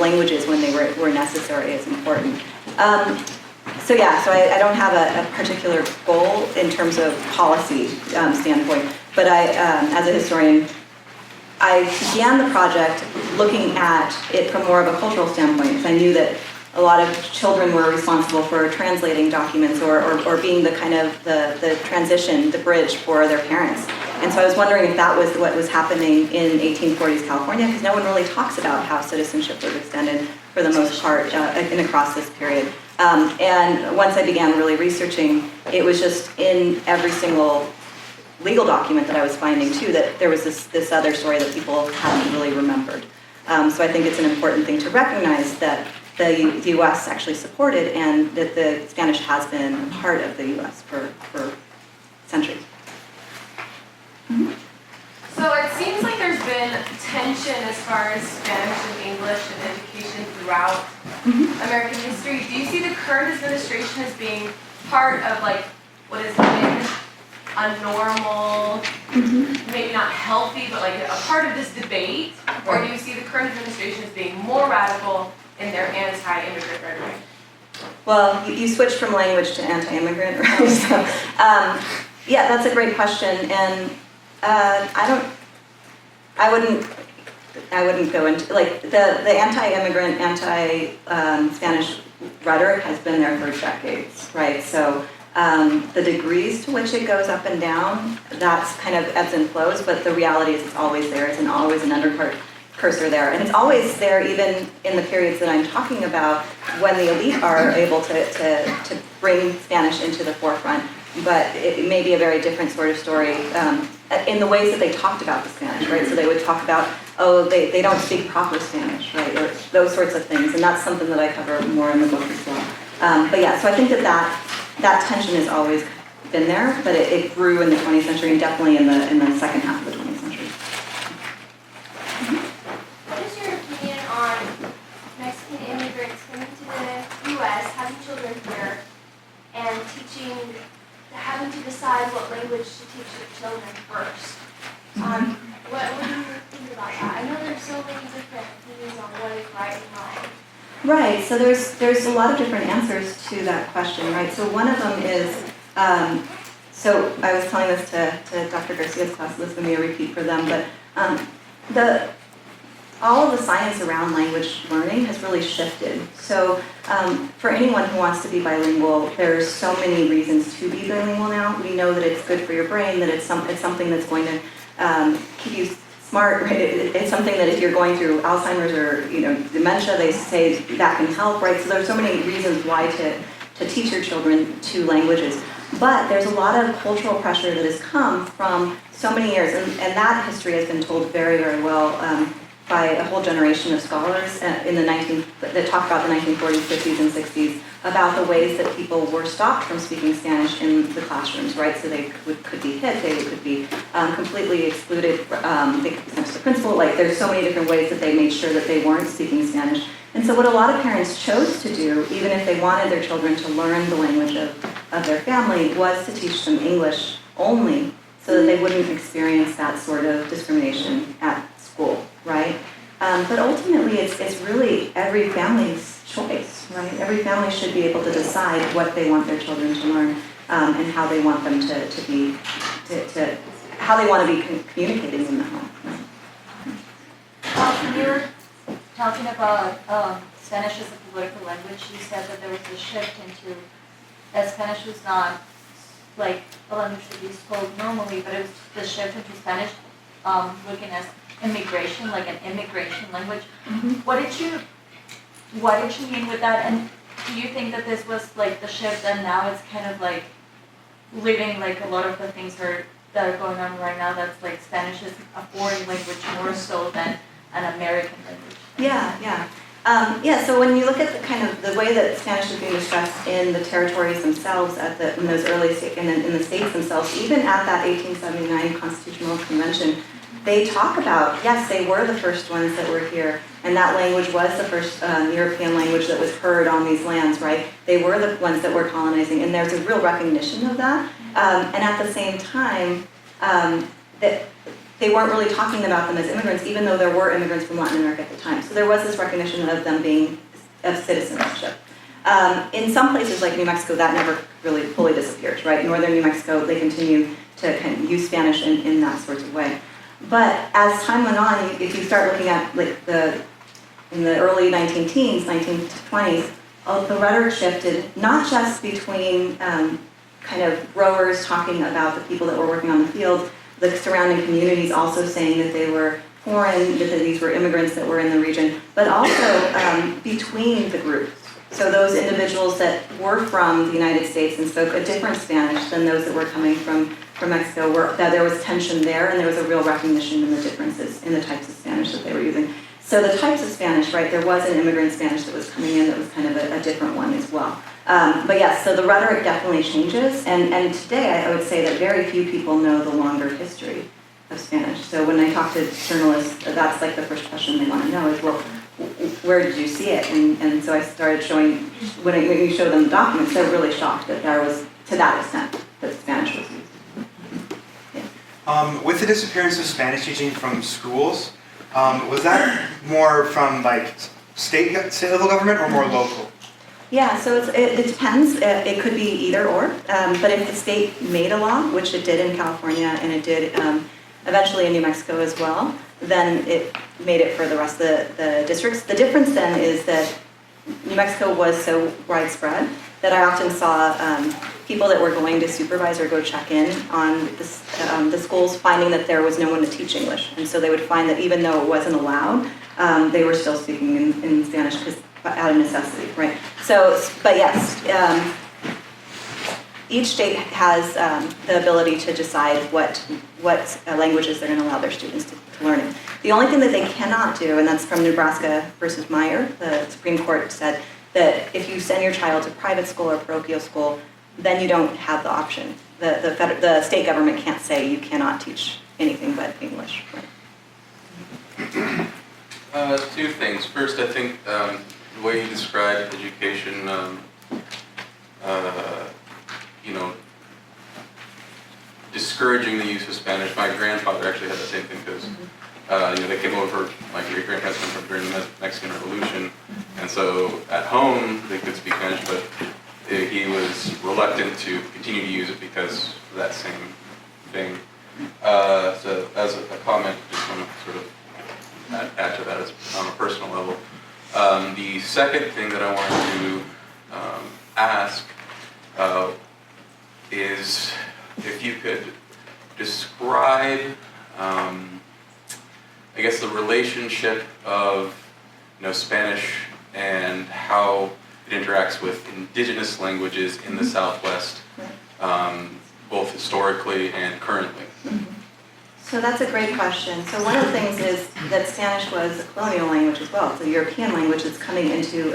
languages when they were necessary is important. So I don't have a particular goal in terms of policy standpoint, but as a historian, I began the project looking at it from more of a cultural standpoint, because I knew that a lot of children were responsible for translating documents or being the kind of the transition, the bridge for their parents. And so I was wondering if that was what was happening in 1840s California, because no one really talks about how citizenship was extended for the most part and across this period. And once I began really researching, it was just in every single legal document that I was finding too, that there was this other story that people hadn't really remembered. So I think it's an important thing to recognize that the U.S. actually supported and that the Spanish has been a part of the U.S. for centuries. Mm-hmm. So it seems like there's been tension as far as Spanish and English and education throughout American history. Do you see the current administration as being part of like what has been a normal, maybe not healthy, but like a part of this debate? Or do you see the current administration as being more radical in their anti-immigrant rhetoric? Well, you switched from language to anti-immigrant, right? So, yeah, that's a great question, and I wouldn't go into, like, the anti-immigrant, anti-Spanish rhetoric has been there for decades, right? So the degrees to which it goes up and down, that's kind of ebbs and flows, but the reality is it's always there. It's always an cursor there. And it's always there even in the periods that I'm talking about when the elite are able to bring Spanish into the forefront. But it may be a very different sort of story in the ways that they talked about the Spanish, right? So they would talk about, oh, they don't speak proper Spanish, right? Or those sorts of things. And that's something that I cover more in the book as well. But yeah, so I think that tension has always been there, but it grew in the 20th century and definitely in the second half of the 20th century. What is your opinion on Mexican immigrants coming to the U.S., having children here, and having to decide what language to teach your children first? What do you think about that? I know there's so many different opinions on what is right and wrong. Right, so there's a lot of different answers to that question, right? So one of them is, so I was telling this to Dr. Garcia's class, this is going to be a repeat for them, but all of the science around language learning has really shifted. So for anyone who wants to be bilingual, there's so many reasons to be bilingual now. We know that it's good for your brain, that it's something that's going to keep you smart, right? It's something that if you're going through Alzheimer's or dementia, they say that can help, right? So there's so many reasons why to teach your children two languages. But there's a lot of cultural pressure that has come from so many years, and that history has been told very, very well by a whole generation of scholars that talk about the 1940s, 50s, and 60s, about the ways that people were stopped from speaking Spanish in the classrooms, right? So they could be hit, they could be completely excluded, they could be sent to the principal. Like, there's so many different ways that they made sure that they weren't speaking Spanish. And so what a lot of parents chose to do, even if they wanted their children to learn the language of their family, was to teach them English only, so that they wouldn't experience that sort of discrimination at school, right? But ultimately, it's really every family's choice, right? Every family should be able to decide what they want their children to learn and how they want them how they want to be communicating in the home. When you were talking about Spanish as a political language, you said that there was a shift into that Spanish was not like a language that we spoke normally, but it was the shift into Spanish looking as immigration, like an immigration language. What did you mean with that? And do you think that this was like the shift and now it's kind of like living like a lot of the things that are going on right now, that's like Spanish is a foreign language more so than an American language? Yeah, so when you look at the way that Spanish is being discussed in the territories themselves, in those early states, in the states themselves, even at that 1879 Constitutional Convention, they talk about, yes, they were the first ones that were here, and that language was the first European language that was heard on these lands, right? They were the ones that were colonizing, and there's a real recognition of that. And at the same time, that they weren't really talking about them as immigrants, even though there were immigrants from Latin America at the time. So there was this recognition of them being of citizenship. In some places like New Mexico, that never really fully disappears, right? Northern New Mexico, they continue to kind of use Spanish in that sort of way. But as time went on, if you start looking at like in the early 19-teens, 1920s, the rhetoric shifted, not just between kind of growers talking about the people that were working on the field, the surrounding communities also saying that they were foreign, that these were immigrants that were in the region, but also between the groups. So those individuals that were from the United States and spoke a different Spanish than those that were coming from Mexico, that there was tension there, and there was a real recognition in the differences in the types of Spanish that they were using. So the types of Spanish, right, there was an immigrant Spanish that was coming in that was kind of a different one as well. But yes, so the rhetoric definitely changes, and today I would say that very few people know the longer history of Spanish. So when I talk to journalists, that's like the first question they want to know is, well, where did you see it? And so I started showing, when you show them the documents, they're really shocked that there was, to that extent, that Spanish was used. With the disappearance of Spanish teaching from schools, was that more from like state level government or more local? Yeah, so it depends. It could be either or. But if the state made a law, which it did in California and it did eventually in New Mexico as well, then it made it for the rest of the districts. The difference then is that New Mexico was so widespread that I often saw people that were going to supervise or go check in on the schools finding that there was no one to teach English. And so they would find that even though it wasn't allowed, they were still speaking in Spanish because out of necessity, right? So, but yes, each state has the ability to decide what languages they're going to allow their students to learn in. The only thing that they cannot do, and that's from Nebraska versus Meyer, the Supreme Court said that if you send your child to private school or parochial school, then you don't have the option. The state government can't say you cannot teach anything but English. Right? Two things. First, I think the way you described education, discouraging the use of Spanish. My grandfather actually had the same thing because they came over, my great grandparents came over during the Mexican Revolution, and so at home they could speak Spanish, but he was reluctant to continue to use it because of that same thing. So as a comment, just want to sort of add to that as on a personal level. The second thing that I wanted to ask is if you could describe, I guess, the relationship of Spanish and how it interacts with indigenous languages in the Southwest, both historically and currently. So that's a great question. So one of the things is that Spanish was a colonial language as well. It's a European language that's coming into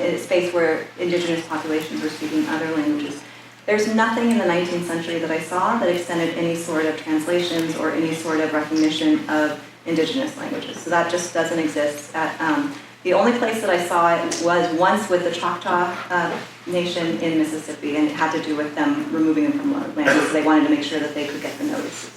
a space where indigenous populations were speaking other languages. There's nothing in the 19th century that I saw that extended any sort of translations or any sort of recognition of indigenous languages. So that just doesn't exist. The only place that I saw it was once with the Choctaw Nation in Mississippi, and it had to do with them removing them from land. So they wanted to make sure that they could get the notices.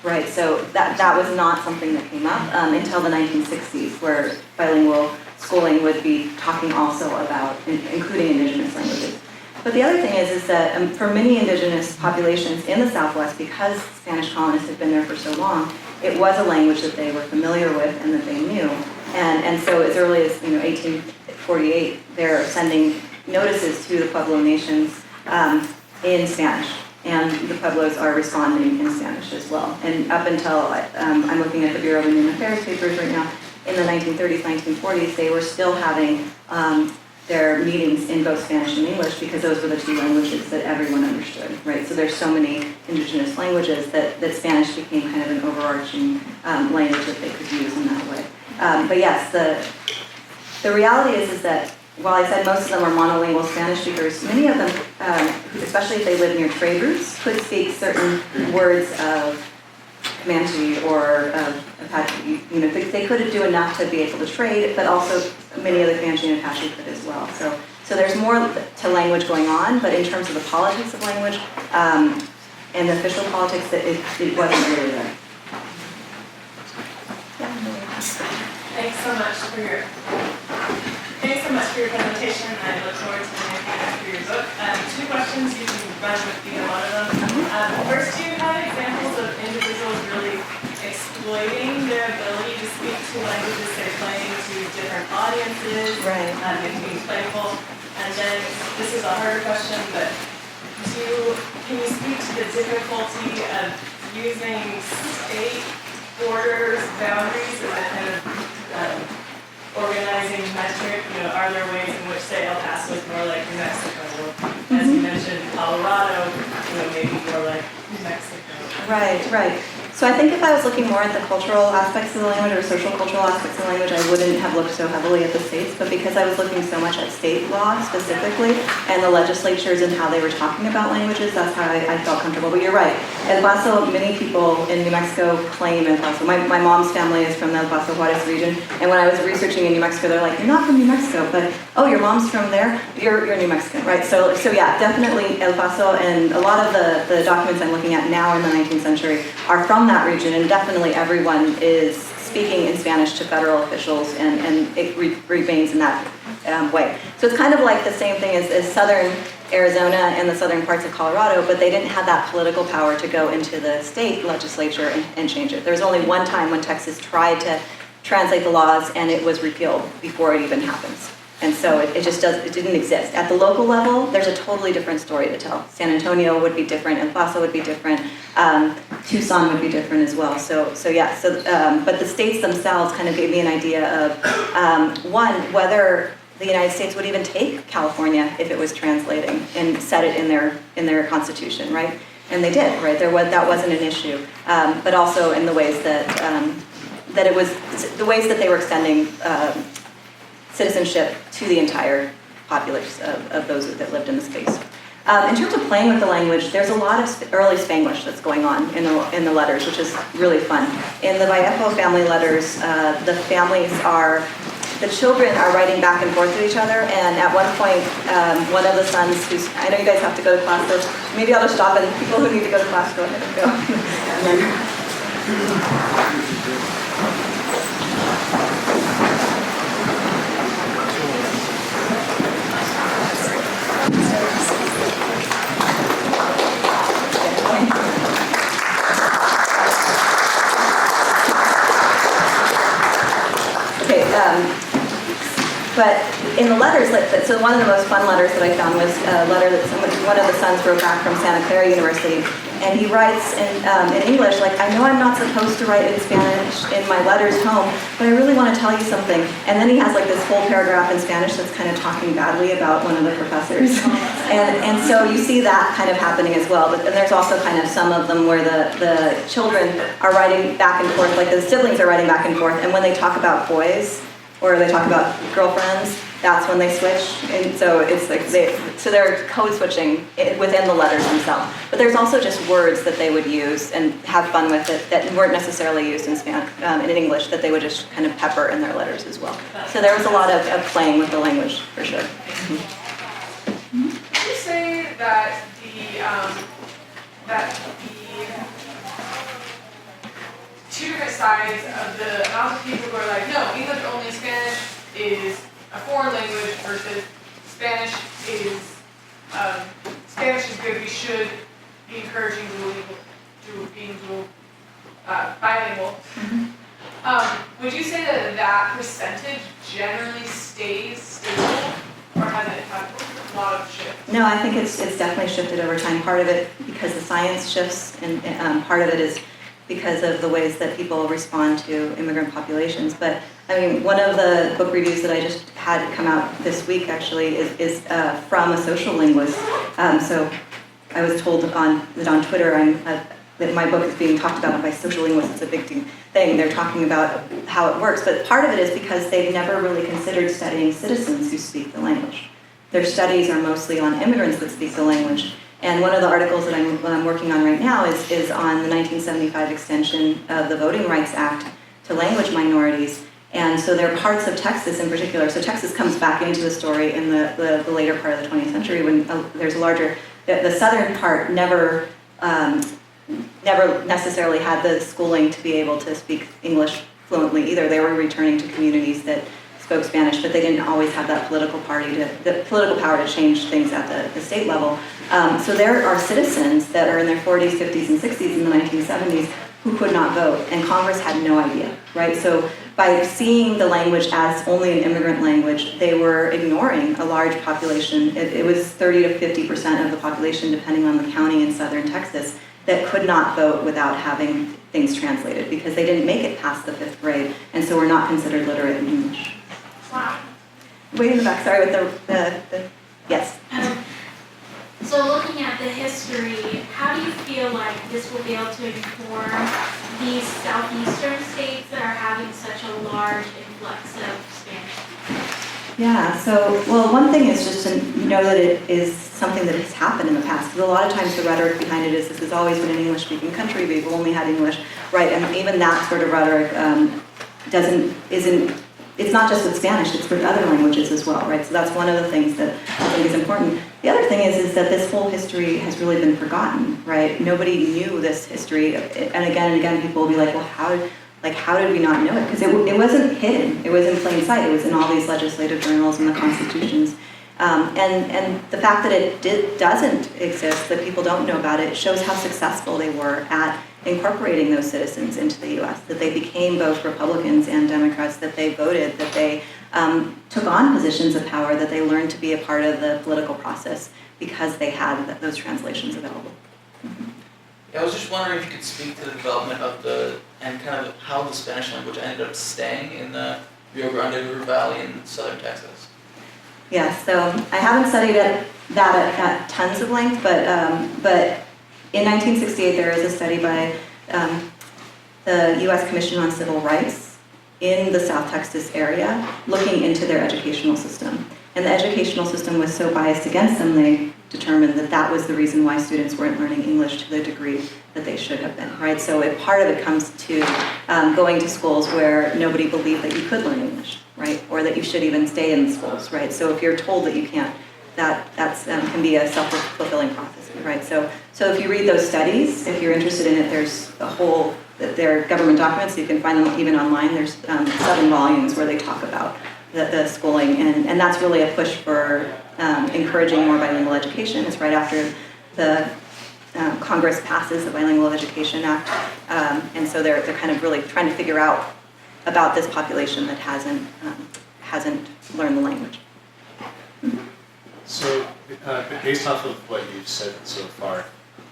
Right, so that was not something that came up until the 1960s, where bilingual schooling would be talking also about including indigenous languages. But the other thing is that for many indigenous populations in the Southwest, because Spanish colonists had been there for so long, it was a language that they were familiar with and that they knew. And so as early as 1848, they're sending notices to the Pueblo nations in Spanish. And the Pueblos are responding in Spanish as well. And up until, I'm looking at the Bureau of Indian Affairs papers right now, in the 1930s, 1940s, they were still having their meetings in both Spanish and English because those were the two languages that everyone understood, right? So there's so many indigenous languages that Spanish became kind of an overarching language that they could use in that way. But yes, the reality is that while I said most of them are monolingual Spanish speakers, many of them, especially if they live near trade routes, could speak certain words of Comanche or of Apache. They could do enough to be able to trade, but also many of the Comanche and Apache could as well. So there's more to language going on, but in terms of the politics of language and the official politics, it wasn't really there. Thanks so much for your presentation. I look forward to looking after your book. Two questions, you can run with either one of them. First, do you have examples of individuals really exploiting their ability to speak two languages? They're playing to different audiences, right? And being playful. And then, this is a harder question, but can you speak to the difficulty of using state borders, boundaries as a kind of organizing metric? Are there ways in which, say, El Paso is more like New Mexico, or as you mentioned, Colorado, maybe more like New Mexico? Right. So I think if I was looking more at the cultural aspects of the language or social cultural aspects of the language, I wouldn't have looked so heavily at the states, but because I was looking so much at state law specifically and the legislatures and how they were talking about languages, that's how I felt comfortable. But you're right. El Paso, many people in New Mexico claim El Paso. My mom's family is from the El Paso Juarez region, and when I was researching in New Mexico, they're like, you're not from New Mexico, but oh, your mom's from there? You're New Mexican, right? So yeah, definitely El Paso, and a lot of the documents I'm looking at now in the 19th century are from that region, and definitely everyone is speaking in Spanish to federal officials, and it remains in that way. So it's kind of like the same thing as southern Arizona and the southern parts of Colorado, but they didn't have that political power to go into the state legislature and change it. There was only one time when Texas tried to translate the laws, and it was repealed before it even happens. And so it didn't exist. At the local level, there's a totally different story to tell. San Antonio would be different, El Paso would be different, Tucson would be different as well. But the states themselves kind of gave me an idea of, one, whether the United States would even take California if it was translating and set it in their constitution, right? And they did, right? That wasn't an issue. But also in the ways that they were extending citizenship to the entire populace of those that lived in the space. In terms of playing with the language, there's a lot of early Spanglish that's going on in the letters, which is really fun. In the Vallejo family letters, the children are writing back and forth to each other, and at one point, one of the sons, I know you guys have to go to class, so maybe I'll just stop, and people who need to go to class, go ahead and go. And then, but in the letters, so one of the most fun letters that I found was a letter that one of the sons wrote back from Santa Clara University, and he writes in English, like, I know I'm not supposed to write in Spanish in my letters home, but I really want to tell you something. And then he has like this whole paragraph in Spanish that's kind of talking badly about one of the professors. And so you see that kind of happening as well. And there's also kind of some of them where the children are writing back and forth, like the siblings are writing back and forth, and when they talk about boys, or they talk about girlfriends, that's when they switch. And so it's like they're code switching within the letters themselves. But there's also just words that they would use and have fun with it that weren't necessarily used in in English, that they would just kind of pepper in their letters as well. So there was a lot of playing with the language, for sure. Would you say that the two different sides of the amount of people who are like, no, English only Spanish is a foreign language versus Spanish is good, we should be encouraging being bilingual. Would you say that percentage generally stays stable, or has it had a lot of shift? No, I think it's definitely shifted over time. Part of it because the science shifts, and part of it is because of the ways that people respond to immigrant populations. But I mean, one of the book reviews that I just had come out this week actually is from a social linguist. So I was told that on Twitter that my book is being talked about by social linguists. It's a big thing. They're talking about how it works, but part of it is because they've never really considered studying citizens who speak the language. Their studies are mostly on immigrants that speak the language. And one of the articles that I'm working on right now is on the 1975 extension of the Voting Rights Act to language minorities. And so there are parts of Texas in particular. So Texas comes back into the story in the later part of the 20th century when there's a larger, the southern part never necessarily had the schooling to be able to speak English fluently either. They were returning to communities that spoke Spanish, but they didn't always have that political power to change things at the state level. So there are citizens that are in their 40s, 50s, and 60s in the 1970s who could not vote, and Congress had no idea, right? So by seeing the language as only an immigrant language, they were ignoring a large population. It was 30 to 50% of the population, depending on the county in southern Texas, that could not vote without having things translated because they didn't make it past the 5th grade, and so were not considered literate in English. Way in the back, sorry, with the yes. So looking at the history, how do you feel like this will be able to inform these southeastern states that are having such a large influx of Spanish? Yeah, so, well, one thing is just to know that it is something that has happened in the past. Because a lot of times the rhetoric behind it is this has always been an English-speaking country, we've only had English, right? And even that sort of rhetoric it's not just with Spanish, it's with other languages as well, right? So that's one of the things that I think is important. The other thing is that this whole history has really been forgotten, right? Nobody knew this history, and again, people will be like, well, how did we not know it? Because it wasn't hidden, it was in plain sight, it was in all these legislative journals and the constitutions. And the fact that it doesn't exist, that people don't know about it, shows how successful they were at incorporating those citizens into the U.S., that they became both Republicans and Democrats, that they voted, that they took on positions of power, that they learned to be a part of the political process because they had those translations available. Yeah, I was just wondering if you could speak to the development of and kind of how the Spanish language ended up staying in the Rio Grande River Valley in southern Texas. Yeah, so I haven't studied that at tons of length, but in 1968 there is a study by the U.S. Commission on Civil Rights in the South Texas area looking into their educational system. And the educational system was so biased against them, they determined that that was the reason why students weren't learning English to the degree that they should have been, right? So part of it comes to going to schools where nobody believed that you could learn English, right? Or that you should even stay in the schools, right? So if you're told that you can't, that's can be a self-fulfilling prophecy, right? So if you read those studies, if you're interested in it, there's they're government documents, you can find them even online. There's 7 volumes where they talk about the schooling, and that's really a push for encouraging more bilingual education. It's right after the Congress passes the Bilingual Education Act, and so they're kind of really trying to figure out about this population that hasn't learned the language. So, based off of what you've said so far,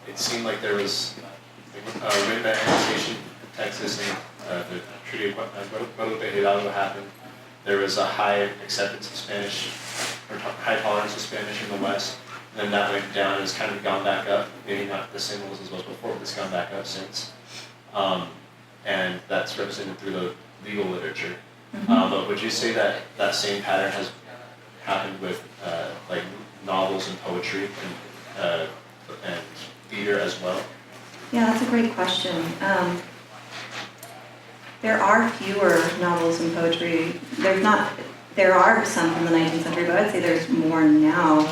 it seemed like there was when the annexation of Texas and the Treaty of Guadalupe Hidalgo happened, there was a high acceptance of Spanish, or high tolerance of Spanish in the West. Then that went down and has kind of gone back up. Maybe not the same levels as it was before, but it's gone back up since. And that's represented through the legal literature. But would you say that that same pattern has happened with like novels and poetry and theater as well? Yeah, that's a great question. There are fewer novels and poetry. There are some from the 19th century, but I'd say there's more now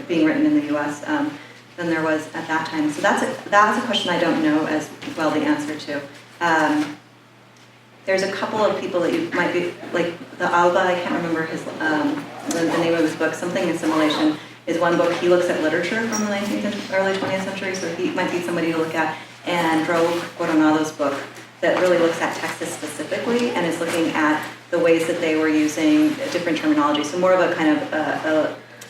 being written in the U.S. Than there was at that time. So that's a question I don't know as well the answer to. There's a couple of people that you might be, like the Alba, I can't remember his the name of his book, Something Assimilation, is one book. He looks at literature from the 19th and early 20th century, so he might be somebody to look at. And Raul Coronado's book that really looks at Texas specifically and is looking at the ways that they were using different terminology. So more of a kind of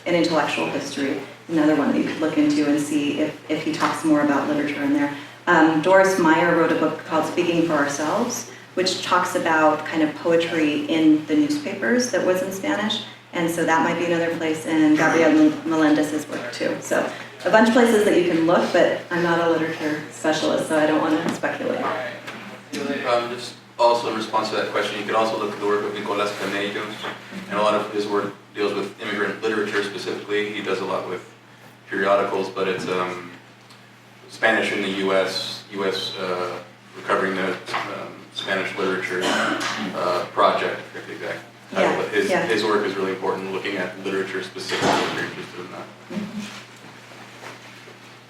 an intellectual history, another one that you could look into and see if he talks more about literature in there. Doris Meyer wrote a book called Speaking for Ourselves, which talks about kind of poetry in the newspapers that was in Spanish. And so that might be another place, and Gabriel Melendez's work too. So a bunch of places that you can look, but I'm not a literature specialist, so I don't want to speculate. Just also in response to that question, you could also look at the work of Nicolás Camello, and a lot of his work deals with immigrant literature specifically. He does a lot with periodicals, but it's Spanish in the U.S. Recovering the Spanish Literature Project, I forget the exact title, but his work is really important, looking at literature specifically if you're interested in that.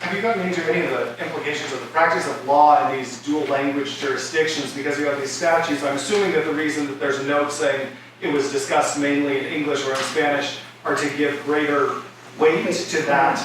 Have you gotten into any of the implications of the practice of law in these dual language jurisdictions? Because you have these statutes, I'm assuming that the reason that there's a note saying it was discussed mainly in English or in Spanish are to give greater weight to that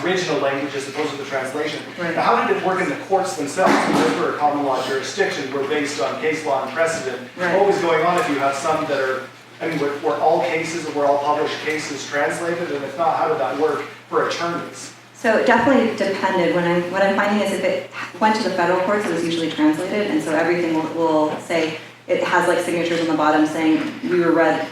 original language as opposed to the translation. Right. Now, how did it work in the courts themselves? Because we're a common law jurisdiction, we're based on case law and precedent. Right. What was going on if you have some that are, I mean, were all cases, were all published cases translated? And if not, how did that work for attorneys? So it definitely depended. What I'm finding is if it went to the federal courts, it was usually translated, and so everything will say, it has like signatures on the bottom saying we were read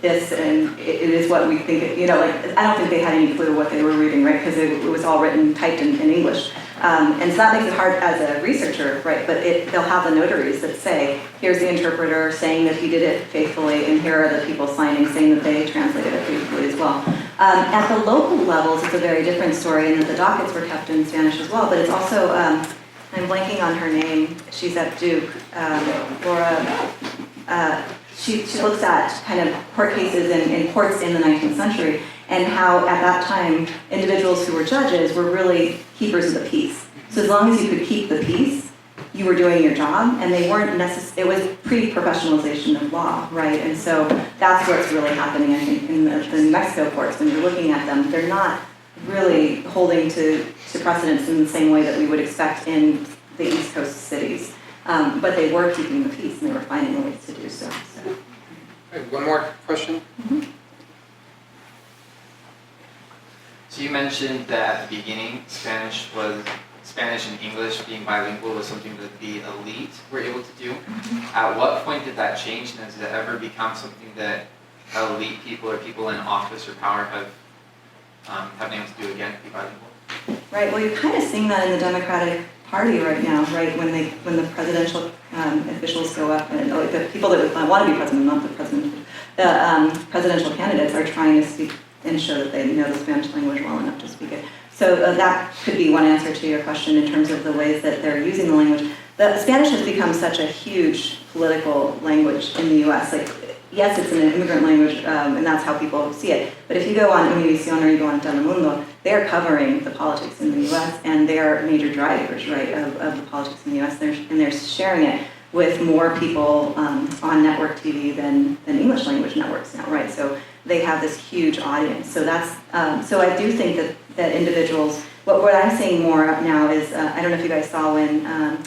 this, and it is what we think, like, I don't think they had any clue what they were reading, right? Because it was all written, typed in English. And so that makes it hard as a researcher, right? But they'll have the notaries that say, here's the interpreter saying that he did it faithfully, and here are the people signing saying that they translated it faithfully as well. At the local levels, it's a very different story, and that the dockets were kept in Spanish as well, but it's also, I'm blanking on her name, she's at Duke, Laura, she looks at kind of court cases in courts in the 19th century, and how at that time, individuals who were judges were really keepers of the peace. So as long as you could keep the peace, you were doing your job, and they weren't it was pre-professionalization of law, right? And so that's what's really happening, I think, in the New Mexico courts. When you're looking at them, they're not really holding to precedents in the same way that we would expect in the East Coast cities. But they were keeping the peace, and they were finding ways to do so. One more question? So you mentioned that at the beginning, Spanish and English being bilingual was something that the elite were able to do. At what point did that change, and has it ever become something that elite people or people in office or power have been able to do again, be bilingual? Right, well, you're kind of seeing that in the Democratic Party right now, right? When the presidential officials go up, and like the people that want to be president, not the president, the presidential candidates are trying to speak and show that they know the Spanish language well enough to speak it. So that could be one answer to your question in terms of the ways that they're using the language. The Spanish has become such a huge political language in the U.S. Like, yes, it's an immigrant language, and that's how people see it. But if you go on Univision or you go on Telemundo, they're covering the politics in the U.S. and they're major drivers, right, of the politics in the U.S. And they're sharing it with more people on network TV than English language networks now, right? So they have this huge audience. So that's so I do think that individuals. What I'm seeing more now is I don't know if you guys saw when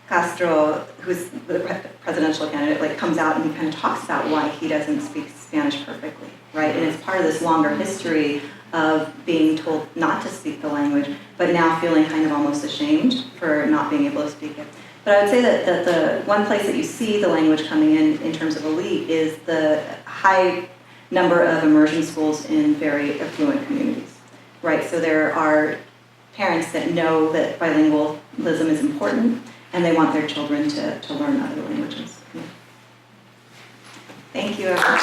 Castro, who's the presidential candidate, like comes out and he kind of talks about why he doesn't speak Spanish perfectly, right? And it's part of this longer history of being told not to speak the language, but now feeling kind of almost ashamed for not being able to speak it. But I would say that the one place that you see the language coming in terms of elite is the high number of immersion schools in very affluent communities, right? So there are parents that know that bilingualism is important, and they want their children to learn other languages. Thank you, everyone.